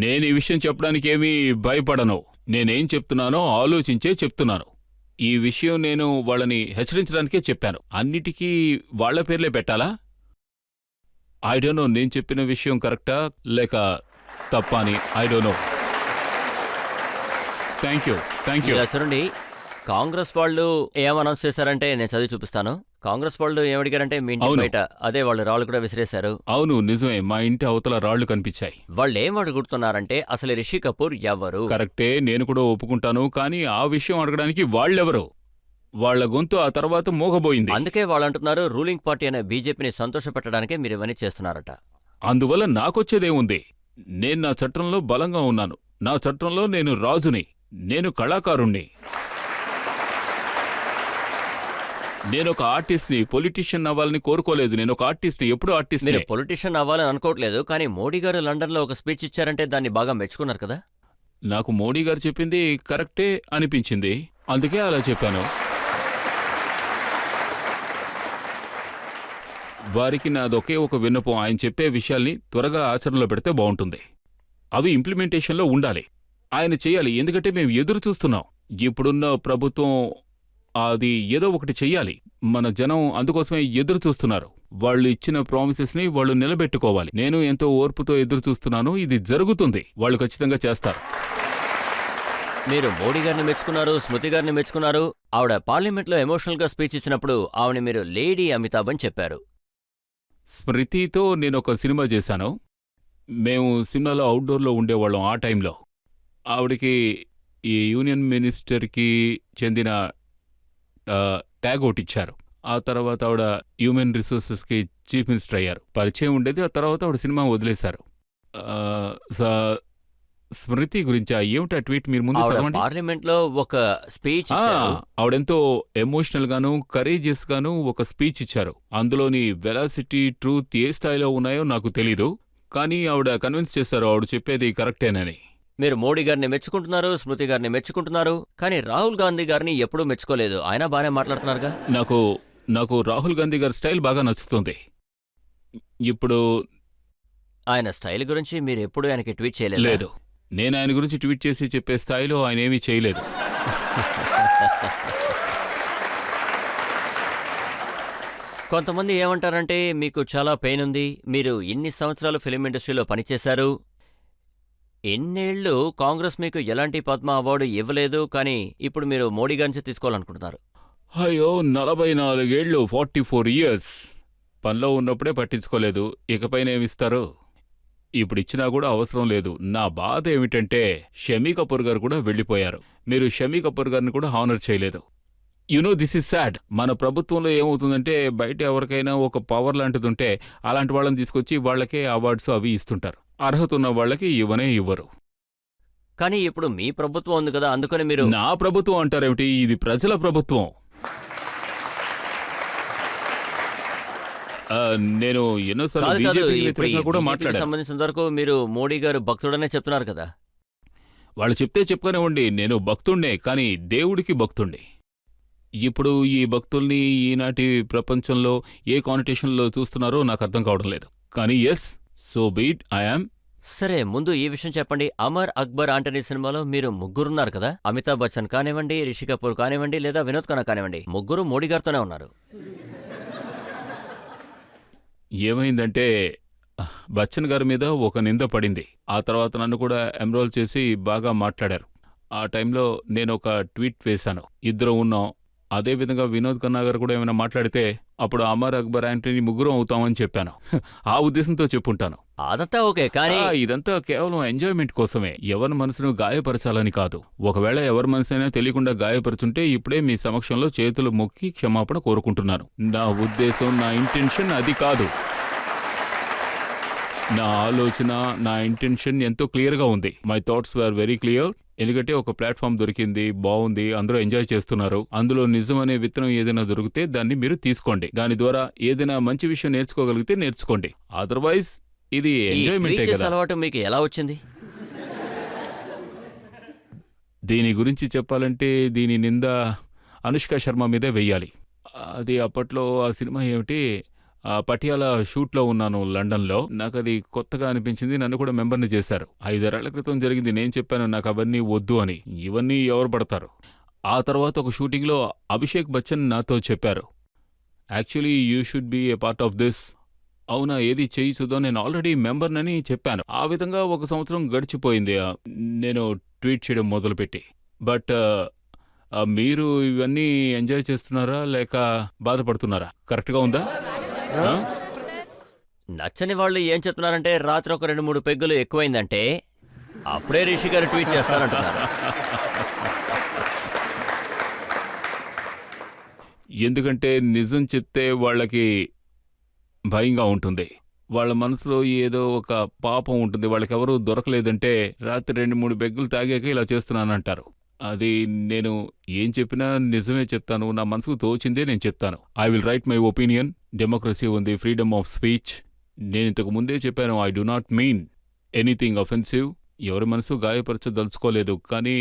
నేను ఈ విషయం చెప్పడానికి ఏమీ భయపడను. నేనేం చెప్తున్నానో ఆలోచించే చెప్తున్నాను. ఈ విషయం నేను వాళ్ళని హెచ్చరించడానికే చెప్పాను. అన్నిటికీ వాళ్ల పేర్లే పెట్టాలా? ఐ డోంట్ నో, నేను చెప్పిన విషయం కరెక్టా లేక తప్పా అని I don't know. Thank you. చూడండి, కాంగ్రెస్ వాళ్ళు ఏం అనౌన్స్ చేశారంటే నేను చదివి చూపిస్తాను. కాంగ్రెస్ వాళ్ళు ఏమడిగారంటే మీ ఇంటి బయట అదే వాళ్ళు రాళ్ళు కూడా విసిరేశారు. అవును, నిజమే, మా ఇంటి అవతల రాళ్లు కనిపించాయి. వాళ్ళు ఏం అడుగుతున్నారంటే అసలు రిషి కపూర్ ఎవరు? కరెక్టే, నేను కూడా ఒప్పుకుంటాను. కానీ ఆ విషయం అడగడానికి వాళ్ళెవరు? వాళ్ల గొంతు ఆ తర్వాత మోగబోయింది. అందుకే వాళ్ళు అంటున్నారు రూలింగ్ పార్టీ అనే బీజేపీని సంతోషపెట్టడానికే మీరు ఇవన్నీ చేస్తున్నారట. అందువల్ల నాకొచ్చేదేముంది? నేను నా చట్టంలో బలంగా ఉన్నాను. నా చట్టంలో నేను రాజుని, నేను కళాకారుణ్ణి, నేనొక ఆర్టిస్ట్ని. పొలిటీషియన్ అవ్వాలని కోరుకోలేదు, నేను ఒక ఆర్టిస్ట్ని, ఎప్పుడు ఆర్టిస్ట్. మీరు పొలిటీషియన్ అవ్వాలని అనుకోవట్లేదు, కానీ మోడీ గారు లండన్లో ఒక స్పీచ్ ఇచ్చారంటే దాన్ని బాగా మెచ్చుకున్నారు కదా? నాకు మోడీ గారు చెప్పింది కరెక్టే అనిపించింది, అందుకే అలా చెప్పాను. వారికి నాదొకే ఒక విన్నపం, ఆయన చెప్పే విషయాల్ని త్వరగా ఆచరణలో పెడితే బాగుంటుంది. అవి ఇంప్లిమెంటేషన్లో ఉండాలి, ఆయన చెయ్యాలి. ఎందుకంటే మేము ఎదురు చూస్తున్నాం. ఇప్పుడున్న ప్రభుత్వం అది ఏదో ఒకటి చెయ్యాలి. మన జనం అందుకోసమే ఎదురు చూస్తున్నారు. వాళ్ళు ఇచ్చిన ప్రామిసెస్ని వాళ్ళు నిలబెట్టుకోవాలి. నేను ఎంతో ఓర్పుతో ఎదురు చూస్తున్నాను. ఇది జరుగుతుంది, వాళ్ళు ఖచ్చితంగా చేస్తారు. మీరు మోడీ గారిని మెచ్చుకున్నారు, స్మృతి గారిని మెచ్చుకున్నారు. ఆవిడ పార్లమెంట్లో ఎమోషనల్గా స్పీచ్ ఇచ్చినప్పుడు ఆవిడ మీరు లేడీ అమితాబ్ అని చెప్పారు. స్మృతితో నేనొక సినిమా చేశాను. మేము సినిమాలో అవుట్డోర్లో ఉండేవాళ్ళం. ఆ టైంలో ఆవిడకి ఈ యూనియన్ మినిస్టర్కి చెందిన ట్యాగ్ ఒకటి ఇచ్చారు. ఆ తర్వాత ఆవిడ హ్యూమన్ రిసోర్సెస్కి చీఫ్ మినిస్టర్ అయ్యారు. పరిచయం ఉండేది. ఆ తర్వాత ఆవిడ సినిమా వదిలేశారు. స్మృతి గురించా? ఏమిటా ట్వీట్? మీరు ముందు ఆవిడ చదవండి. పార్లమెంట్ లో ఒక స్పీచ్ ఆ, ఇచ్చారు. ఆవిడెంతో ఎమోషనల్ గాను కరేజియస్ గాను ఒక స్పీచ్ ఇచ్చారు. అందులోని వెలాసిటీ, ట్రూత్ ఏ స్థాయిలో ఉన్నాయో నాకు తెలీదు, కానీ ఆవిడ కన్విన్స్ చేశారు ఆవిడ చెప్పేది కరెక్టేనని. మీరు మోడీ గారిని మెచ్చుకుంటున్నారు, స్మృతి గారిని మెచ్చుకుంటున్నారు, కానీ రాహుల్ గాంధీ గారిని ఎప్పుడూ మెచ్చుకోలేదు. ఆయన బాగానే మాట్లాడుతున్నారుగా. నాకు రాహుల్ గాంధీ గారి స్టైల్ బాగా నచ్చుతుంది. ఇప్పుడు ఆయన స్టైల్ గురించి మీరు ఎప్పుడూ ఆయనకి ట్వీట్ చేయలేదు. లేదు, నేను ఆయన గురించి ట్వీట్ చేసి చెప్పే స్థాయిలో ఆయన ఏమీ చేయలేదు. కొంతమంది ఏమంటారంటే మీకు చాలా పెయిన్ ఉంది, మీరు ఇన్ని సంవత్సరాలు ఫిలిం ఇండస్ట్రీలో పనిచేశారు, ఎన్నేళ్లు కాంగ్రెస్ మీకు ఎలాంటి పద్మ అవార్డు ఇవ్వలేదు, కానీ ఇప్పుడు మీరు మోడీ గారి నుంచి తీసుకోవాలనుకుంటున్నారు. అయ్యో, 44 ఏళ్ళు, 44 ఇయర్స్ పనిలో ఉన్నప్పుడే పట్టించుకోలేదు, ఇకపైన ఏమిస్తారు? ఇప్పుడు ఇచ్చినా కూడా అవసరం లేదు. నా బాధ ఏమిటంటే షమీ కపూర్ గారు కూడా వెళ్ళిపోయారు. మీరు షమీ కపూర్ గారిని కూడా హానర్ చేయలేదు. This is sad. మన ప్రభుత్వంలో ఏమవుతుందంటే బయట ఎవరికైనా ఒక పవర్ లాంటిది ఉంటే అలాంటి వాళ్ళని తీసుకొచ్చి వాళ్ళకే అవార్డ్స్ అవి ఇస్తుంటారు. అర్హత ఉన్న వాళ్ళకి ఇవ్వనే ఇవ్వరు. కానీ ఇప్పుడు మీ ప్రభుత్వం ఉంది కదా, అందుకని మీరు. నా ప్రభుత్వం అంటారేమిటి? ఇది ప్రజల ప్రభుత్వం. నేను ఎన్నోసార్లు కాదు కాదు, బీజేపీకి ఇప్పుడు ఈ వ్యతిరేకంగా కూడా BJP కి మాట్లాడాను. సంబంధించిన వరకు మీరు మోడీ గారు భక్తుడనే చెప్తున్నారు కదా. వాళ్ళు చెప్తే చెప్పుకునేవ్వండి, నేను భక్తుణ్ణే, కానీ దేవుడికి భక్తుణ్ణి. ఇప్పుడు ఈ భక్తుల్ని ఈనాటి ప్రపంచంలో ఏ కానిటేషన్లో చూస్తున్నారో నాకు అర్థం కావడం లేదు. కానీ yes, so be it I am. సరే, ముందు ఈ విషయం చెప్పండి. అమర్ అక్బర్ ఆంటనీ సినిమాలో మీరు ముగ్గురున్నారు కదా, అమితాబ్ బచ్చన్ కానివ్వండి, రిషి కపూర్ కానివ్వండి, లేదా వినోద్ ఖన్నా కానివ్వండి, ముగ్గురు మోడీ గారితోనే ఉన్నారు. ఏమైందంటే బచ్చన్ గారి మీద ఒక నింద పడింది. ఆ తర్వాత నన్ను కూడా ఎన్రోల్ చేసి బాగా మాట్లాడారు. ఆ టైంలో నేను ఒక ట్వీట్ వేశాను, ఇద్దరం ఉన్నాం. అదేవిధంగా వినోద్ ఖన్నా గారు కూడా ఏమైనా మాట్లాడితే అప్పుడు అమర్ అక్బర్ యాంటనీ ముగ్గురం అవుతామని చెప్పాను. ఆ ఉద్దేశంతో చెప్పుంటాను. అదంతా ఓకే, కానీ ఇదంతా కేవలం ఎంజాయ్మెంట్ కోసమే, ఎవరి మనసును గాయపరచాలని కాదు. ఒకవేళ ఎవరి మనసైనా తెలియకుండా గాయపరుచుంటే ఇప్పుడే మీ సమక్షంలో చేతులు మొక్కి క్షమాపణ కోరుకుంటున్నాను. నా ఉద్దేశం, నా ఇంటెన్షన్ అది కాదు. నా ఆలోచన, నా ఇంటెన్షన్ ఎంతో క్లియర్గా ఉంది. My thoughts were very clear. ఎందుకంటే ఒక ప్లాట్ఫామ్ దొరికింది, బాగుంది, అందరూ ఎంజాయ్ చేస్తున్నారు. అందులో నిజం అనే విత్తనం ఏదైనా దొరికితే దాన్ని మీరు తీసుకోండి. దాని ద్వారా ఏదైనా మంచి విషయం నేర్చుకోగలిగితే నేర్చుకోండి. అదర్వైజ్ ఇది ఈ ఎంజాయ్మెంటే ట్వీట్ చేసే కదా. అలవాటు మీకు ఎలా వచ్చింది? దీని గురించి చెప్పాలంటే దీని నింద అనుష్క శర్మ మీదే వెయ్యాలి. అది అప్పట్లో ఆ సినిమా ఏమిటి, పటియాలా షూట్లో ఉన్నాను లండన్లో. నాకు అది కొత్తగా అనిపించింది. నన్ను కూడా మెంబర్ని చేశారు. 5-6 ఏళ్ల క్రితం జరిగింది. నేను చెప్పాను నాకు అవన్నీ వద్దు అని. ఇవన్నీ ఎవరు పడతారు? ఆ తర్వాత ఒక షూటింగ్లో అభిషేక్ బచ్చన్ నాతో చెప్పారు, actually you should be a part of this. అవునా, ఏది చేయి చూద్దాం, నేను ఆల్రెడీ మెంబర్నని చెప్పాను. ఆ విధంగా 1 సంవత్సరం గడిచిపోయింది నేను ట్వీట్ చేయడం మొదలుపెట్టి. బట్ మీరు ఇవన్నీ ఎంజాయ్ చేస్తున్నారా లేక బాధపడుతున్నారా? కరెక్ట్గా ఉందా? నచ్చని వాళ్ళు ఏం చెప్తున్నారంటే రాత్రి ఒక 2-3 పెగ్గులు ఎక్కువైందంటే అప్పుడే రిషి గారు ట్వీట్ చేస్తారంటున్నారు. ఎందుకంటే నిజం చెప్తే వాళ్ళకి భయంగా ఉంటుంది. వాళ్ళ మనసులో ఏదో ఒక పాపం ఉంటుంది. వాళ్ళకెవరూ దొరకలేదంటే రాత్రి 2-3 పెగ్గులు తాగాక ఇలా చేస్తున్నానంటారు. అది నేను ఏం చెప్పినా నిజమే చెప్తాను. నా మనసుకు తోచిందే నేను చెప్తాను. I will write my opinion. Democracy ఉంది, ఫ్రీడమ్ ఆఫ్ స్పీచ్. నేను ఇంతకు ముందే చెప్పాను, I do not mean anything offensive. ఎవరి మనసు గాయపరచదలుచుకోలేదు. కానీ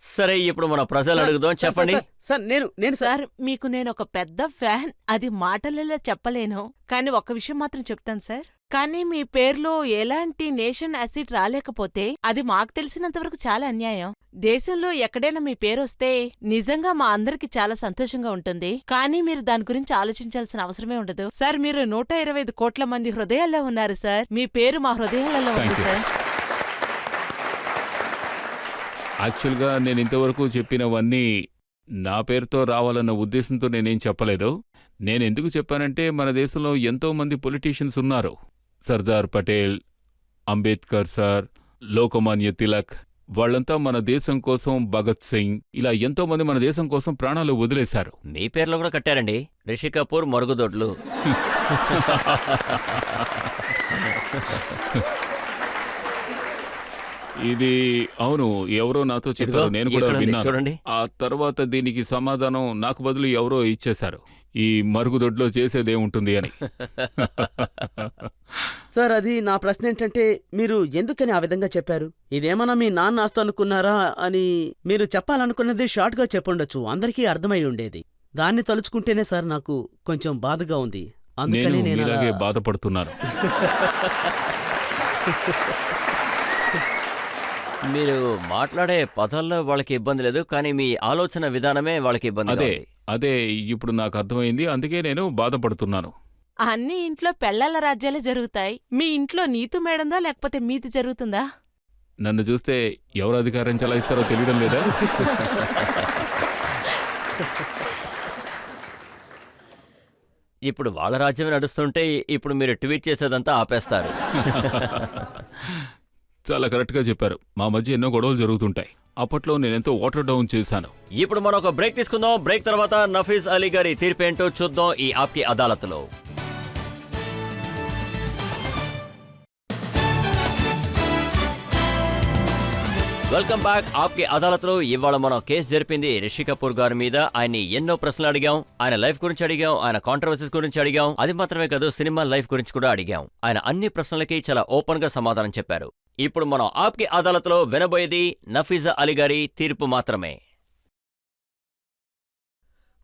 సరే, ఇప్పుడు మన ప్రజలు అడుగుదాం, చెప్పండి. సార్ నేను సార్, మీకు నేను ఒక పెద్ద ఫ్యాన్. అది మాటలలో చెప్పలేను, కానీ ఒక విషయం మాత్రం చెప్తాను సార్. కానీ మీ పేర్లో ఎలాంటి నేషన్ అసిడ్ రాలేకపోతే అది మాకు తెలిసినంతవరకు చాలా అన్యాయం. దేశంలో ఎక్కడైనా మీ పేరొస్తే నిజంగా మా అందరికి చాలా సంతోషంగా ఉంటుంది. కానీ మీరు దాని గురించి ఆలోచించాల్సిన అవసరమే ఉండదు సార్. మీరు 125 కోట్ల మంది హృదయాల్లో ఉన్నారు సార్. మీ పేరు మా హృదయాలలో ఉంది సార్. యాక్చువల్గా నేను ఇంతవరకు చెప్పినవన్నీ నా పేరుతో రావాలన్న ఉద్దేశంతో నేనేం చెప్పలేదు. నేను ఎందుకు చెప్పానంటే మన దేశంలో ఎంతో మంది పొలిటీషియన్స్ ఉన్నారు. సర్దార్ పటేల్, అంబేద్కర్ సార్, లోకమాన్య తిలక్, వాళ్ళంతా మన దేశం కోసం, భగత్ సింగ్, ఇలా ఎంతో మంది మన దేశం కోసం ప్రాణాలు వదిలేశారు. మీ పేర్లో కూడా కట్టారండి, రిషి కపూర్ మరుగుదొడ్లు. ఇది అవును, ఎవరో నాతో చెప్పారు, ఇదిగో, నేను కూడా ఇక్కడ ఉంది, విన్నాను. చూడండి. ఆ తర్వాత దీనికి సమాధానం నాకు బదులు ఎవరో ఇచ్చేశారు, ఈ మరుగుదొడ్లో చేసేదేముంటుంది అని. సార్, అది నా ప్రశ్న ఏంటంటే మీరు ఎందుకని ఆ విధంగా చెప్పారు? ఇదేమన్నా మీ నాన్న ఆస్తి అనుకున్నారా అని మీరు చెప్పాలనుకున్నది షార్ట్గా చెప్పుండొచ్చు, అందరికీ అర్థమై ఉండేది. దాన్ని తలుచుకుంటేనే సార్ నాకు కొంచెం బాధగా ఉంది. అందుకని నేను నేను ఇలాగే అలా- బాధపడుతున్నాను. మీరు మాట్లాడే పదాల్లో వాళ్ళకి ఇబ్బంది లేదు, కానీ మీ ఆలోచన విధానమే వాళ్ళకి ఇబ్బంది. అదే ఇప్పుడు నాకు అర్థమైంది, అందుకే నేను బాధపడుతున్నాను. అన్ని ఇంట్లో పెళ్లాల రాజ్యాలే జరుగుతాయి. మీ ఇంట్లో నీతు మేడందా లేకపోతే మీది జరుగుతుందా? నన్ను చూస్తే ఎవరు అధికారం చలాయిస్తారో తెలియడం లేదా? ఇప్పుడు వాళ్ళ రాజ్యం నడుస్తుంటే ఇప్పుడు మీరు ట్వీట్ చేసేదంతా ఆపేస్తారు. చాలా కరెక్ట్గా చెప్పారు. మా మధ్య ఎన్నో గొడవలు జరుగుతుంటాయి. అప్పట్లో నేనెంతో వాటర్ డౌన్ చేశాను. ఇప్పుడు మనం ఒక బ్రేక్ తీసుకుందాం. బ్రేక్ తర్వాత నఫీస్ అలీ గారి తీర్పేంటో చూద్దాం ఈ ఆప్కి అదాలత్లో. Welcome back. ఆప్కి అదాలత్లో ఇవాళ మనం కేసు జరిపింది రిషి కపూర్ గారి మీద. ఆయన్ని ఎన్నో ప్రశ్నలు అడిగాం. ఆయన లైఫ్ గురించి అడిగాం, ఆయన కాంట్రవర్సీస్ గురించి అడిగాం. అది మాత్రమే కాదు, సినిమా లైఫ్ గురించి కూడా అడిగాం. ఆయన అన్ని ప్రశ్నలకి చాలా ఓపెన్ గా సమాధానం చెప్పారు. ఇప్పుడు మనం ఆప్కి అదాలత్లో వినబోయేది నఫీజా అలీ గారి తీర్పు మాత్రమే.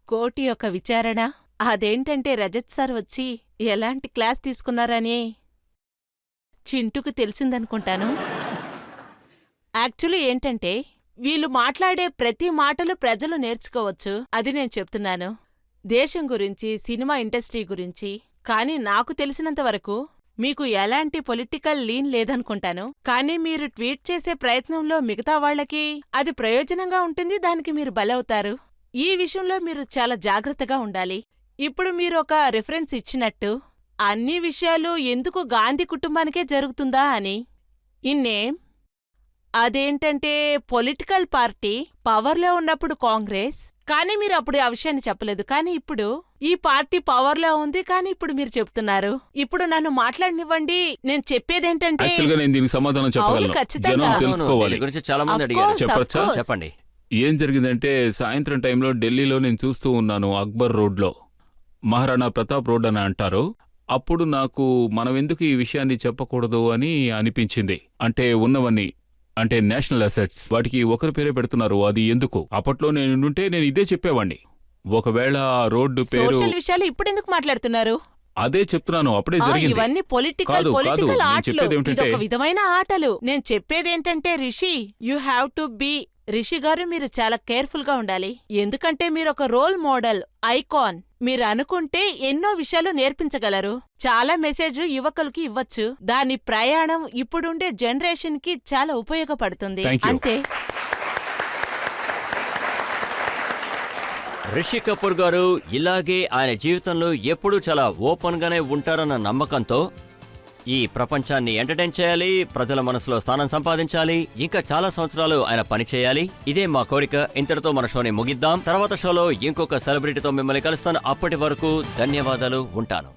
కోర్టు యొక్క విచారణ అదేంటంటే రజత్ సార్ వచ్చి ఎలాంటి క్లాస్ తీసుకున్నారని చింటూకు తెలిసిందనుకుంటాను. యాక్చువల్లీ ఏంటంటే వీళ్ళు మాట్లాడే ప్రతి మాటలు ప్రజలు నేర్చుకోవచ్చు, అది నేను చెప్తున్నాను. దేశం గురించి, సినిమా ఇండస్ట్రీ గురించి. కానీ నాకు తెలిసినంతవరకు మీకు ఎలాంటి పొలిటికల్ లీన్ లేదనుకుంటాను. కానీ మీరు ట్వీట్ చేసే ప్రయత్నంలో మిగతా వాళ్లకి అది ప్రయోజనంగా ఉంటుంది, దానికి మీరు బలవుతారు. ఈ విషయంలో మీరు చాలా జాగ్రత్తగా ఉండాలి. ఇప్పుడు మీరు ఒక రిఫరెన్స్ ఇచ్చినట్టు అన్ని విషయాలు ఎందుకు గాంధీ కుటుంబానికే జరుగుతుందా అని. ఇన్నేం అదేంటంటే పొలిటికల్ పార్టీ పవర్లో ఉన్నప్పుడు కాంగ్రెస్, కానీ మీరు అప్పుడు ఆ విషయాన్ని చెప్పలేదు. కానీ ఇప్పుడు ఈ పార్టీ పవర్లో ఉంది, కానీ ఇప్పుడు మీరు చెప్తున్నారు. ఇప్పుడు నన్ను మాట్లాడనివ్వండి. నేను చెప్పేదేంటంటే యాక్చువల్గా నేను దీనికి సమాధానం చెప్పగలను. ఖచ్చితంగా. జనం అవును, తెలుసుకోవాలి. దీని గురించి చాలా మంది Of అడిగారు. course, చెప్పచ్చా? of course. చెప్పండి. ఏం జరిగిందంటే సాయంత్రం టైంలో ఢిల్లీలో నేను చూస్తూ ఉన్నాను, అక్బర్ రోడ్లో, మహారాణా ప్రతాప్ రోడ్ అని అంటారు. అప్పుడు నాకు మనం ఎందుకు ఈ విషయాన్ని చెప్పకూడదు అని అనిపించింది. అంటే ఉన్నవన్నీ, అంటే నేషనల్ అసెట్స్, వాటికి ఒకరి పేరే పెడుతున్నారు, అది ఎందుకు? అప్పట్లో నేనుంటే నేను ఇదే చెప్పేవాణ్ణి. ఒకవేళ ఆ రోడ్డు పేరు, సోషల్ విషయాలు ఇప్పుడు ఎందుకు మాట్లాడుతున్నారు? అదే చెప్తున్నాను, అప్పుడే జరిగింది. ఇవన్నీ పొలిటికల్ కాదు, పొలిటికల్ నేను ఆటలు. చెప్పేదేమిటంటే- ఇదొక విధమైన ఆటలు. నేను చెప్పేదేంటంటే Rishi, you have to be. Rishi గారు, మీరు చాలా కేర్ఫుల్ గా ఉండాలి. ఎందుకంటే మీరు ఒక రోల్ మోడల్, ఐకాన్. మీరు అనుకుంటే ఎన్నో విషయాలు నేర్పించగలరు. చాలా మెసేజ్ యువకులకి ఇవ్వచ్చు. దాని ప్రయాణం ఇప్పుడుండే జనరేషన్ కి చాలా ఉపయోగపడుతుంది. Thank you. అంతే. రిషి కపూర్ గారు ఇలాగే ఆయన జీవితంలో ఎప్పుడూ చాలా ఓపెన్ గానే ఉంటారన్న నమ్మకంతో ఈ ప్రపంచాన్ని ఎంటర్టైన్ చేయాలి, ప్రజల మనసులో స్థానం సంపాదించాలి, ఇంకా చాలా సంవత్సరాలు ఆయన పని చేయాలి. ఇదే మా కోరిక. ఇంతటితో మన షోని ముగిద్దాం. తర్వాత షోలో ఇంకొక సెలబ్రిటీతో మిమ్మల్ని కలుస్తాను. అప్పటి వరకు ధన్యవాదాలు. ఉంటాను.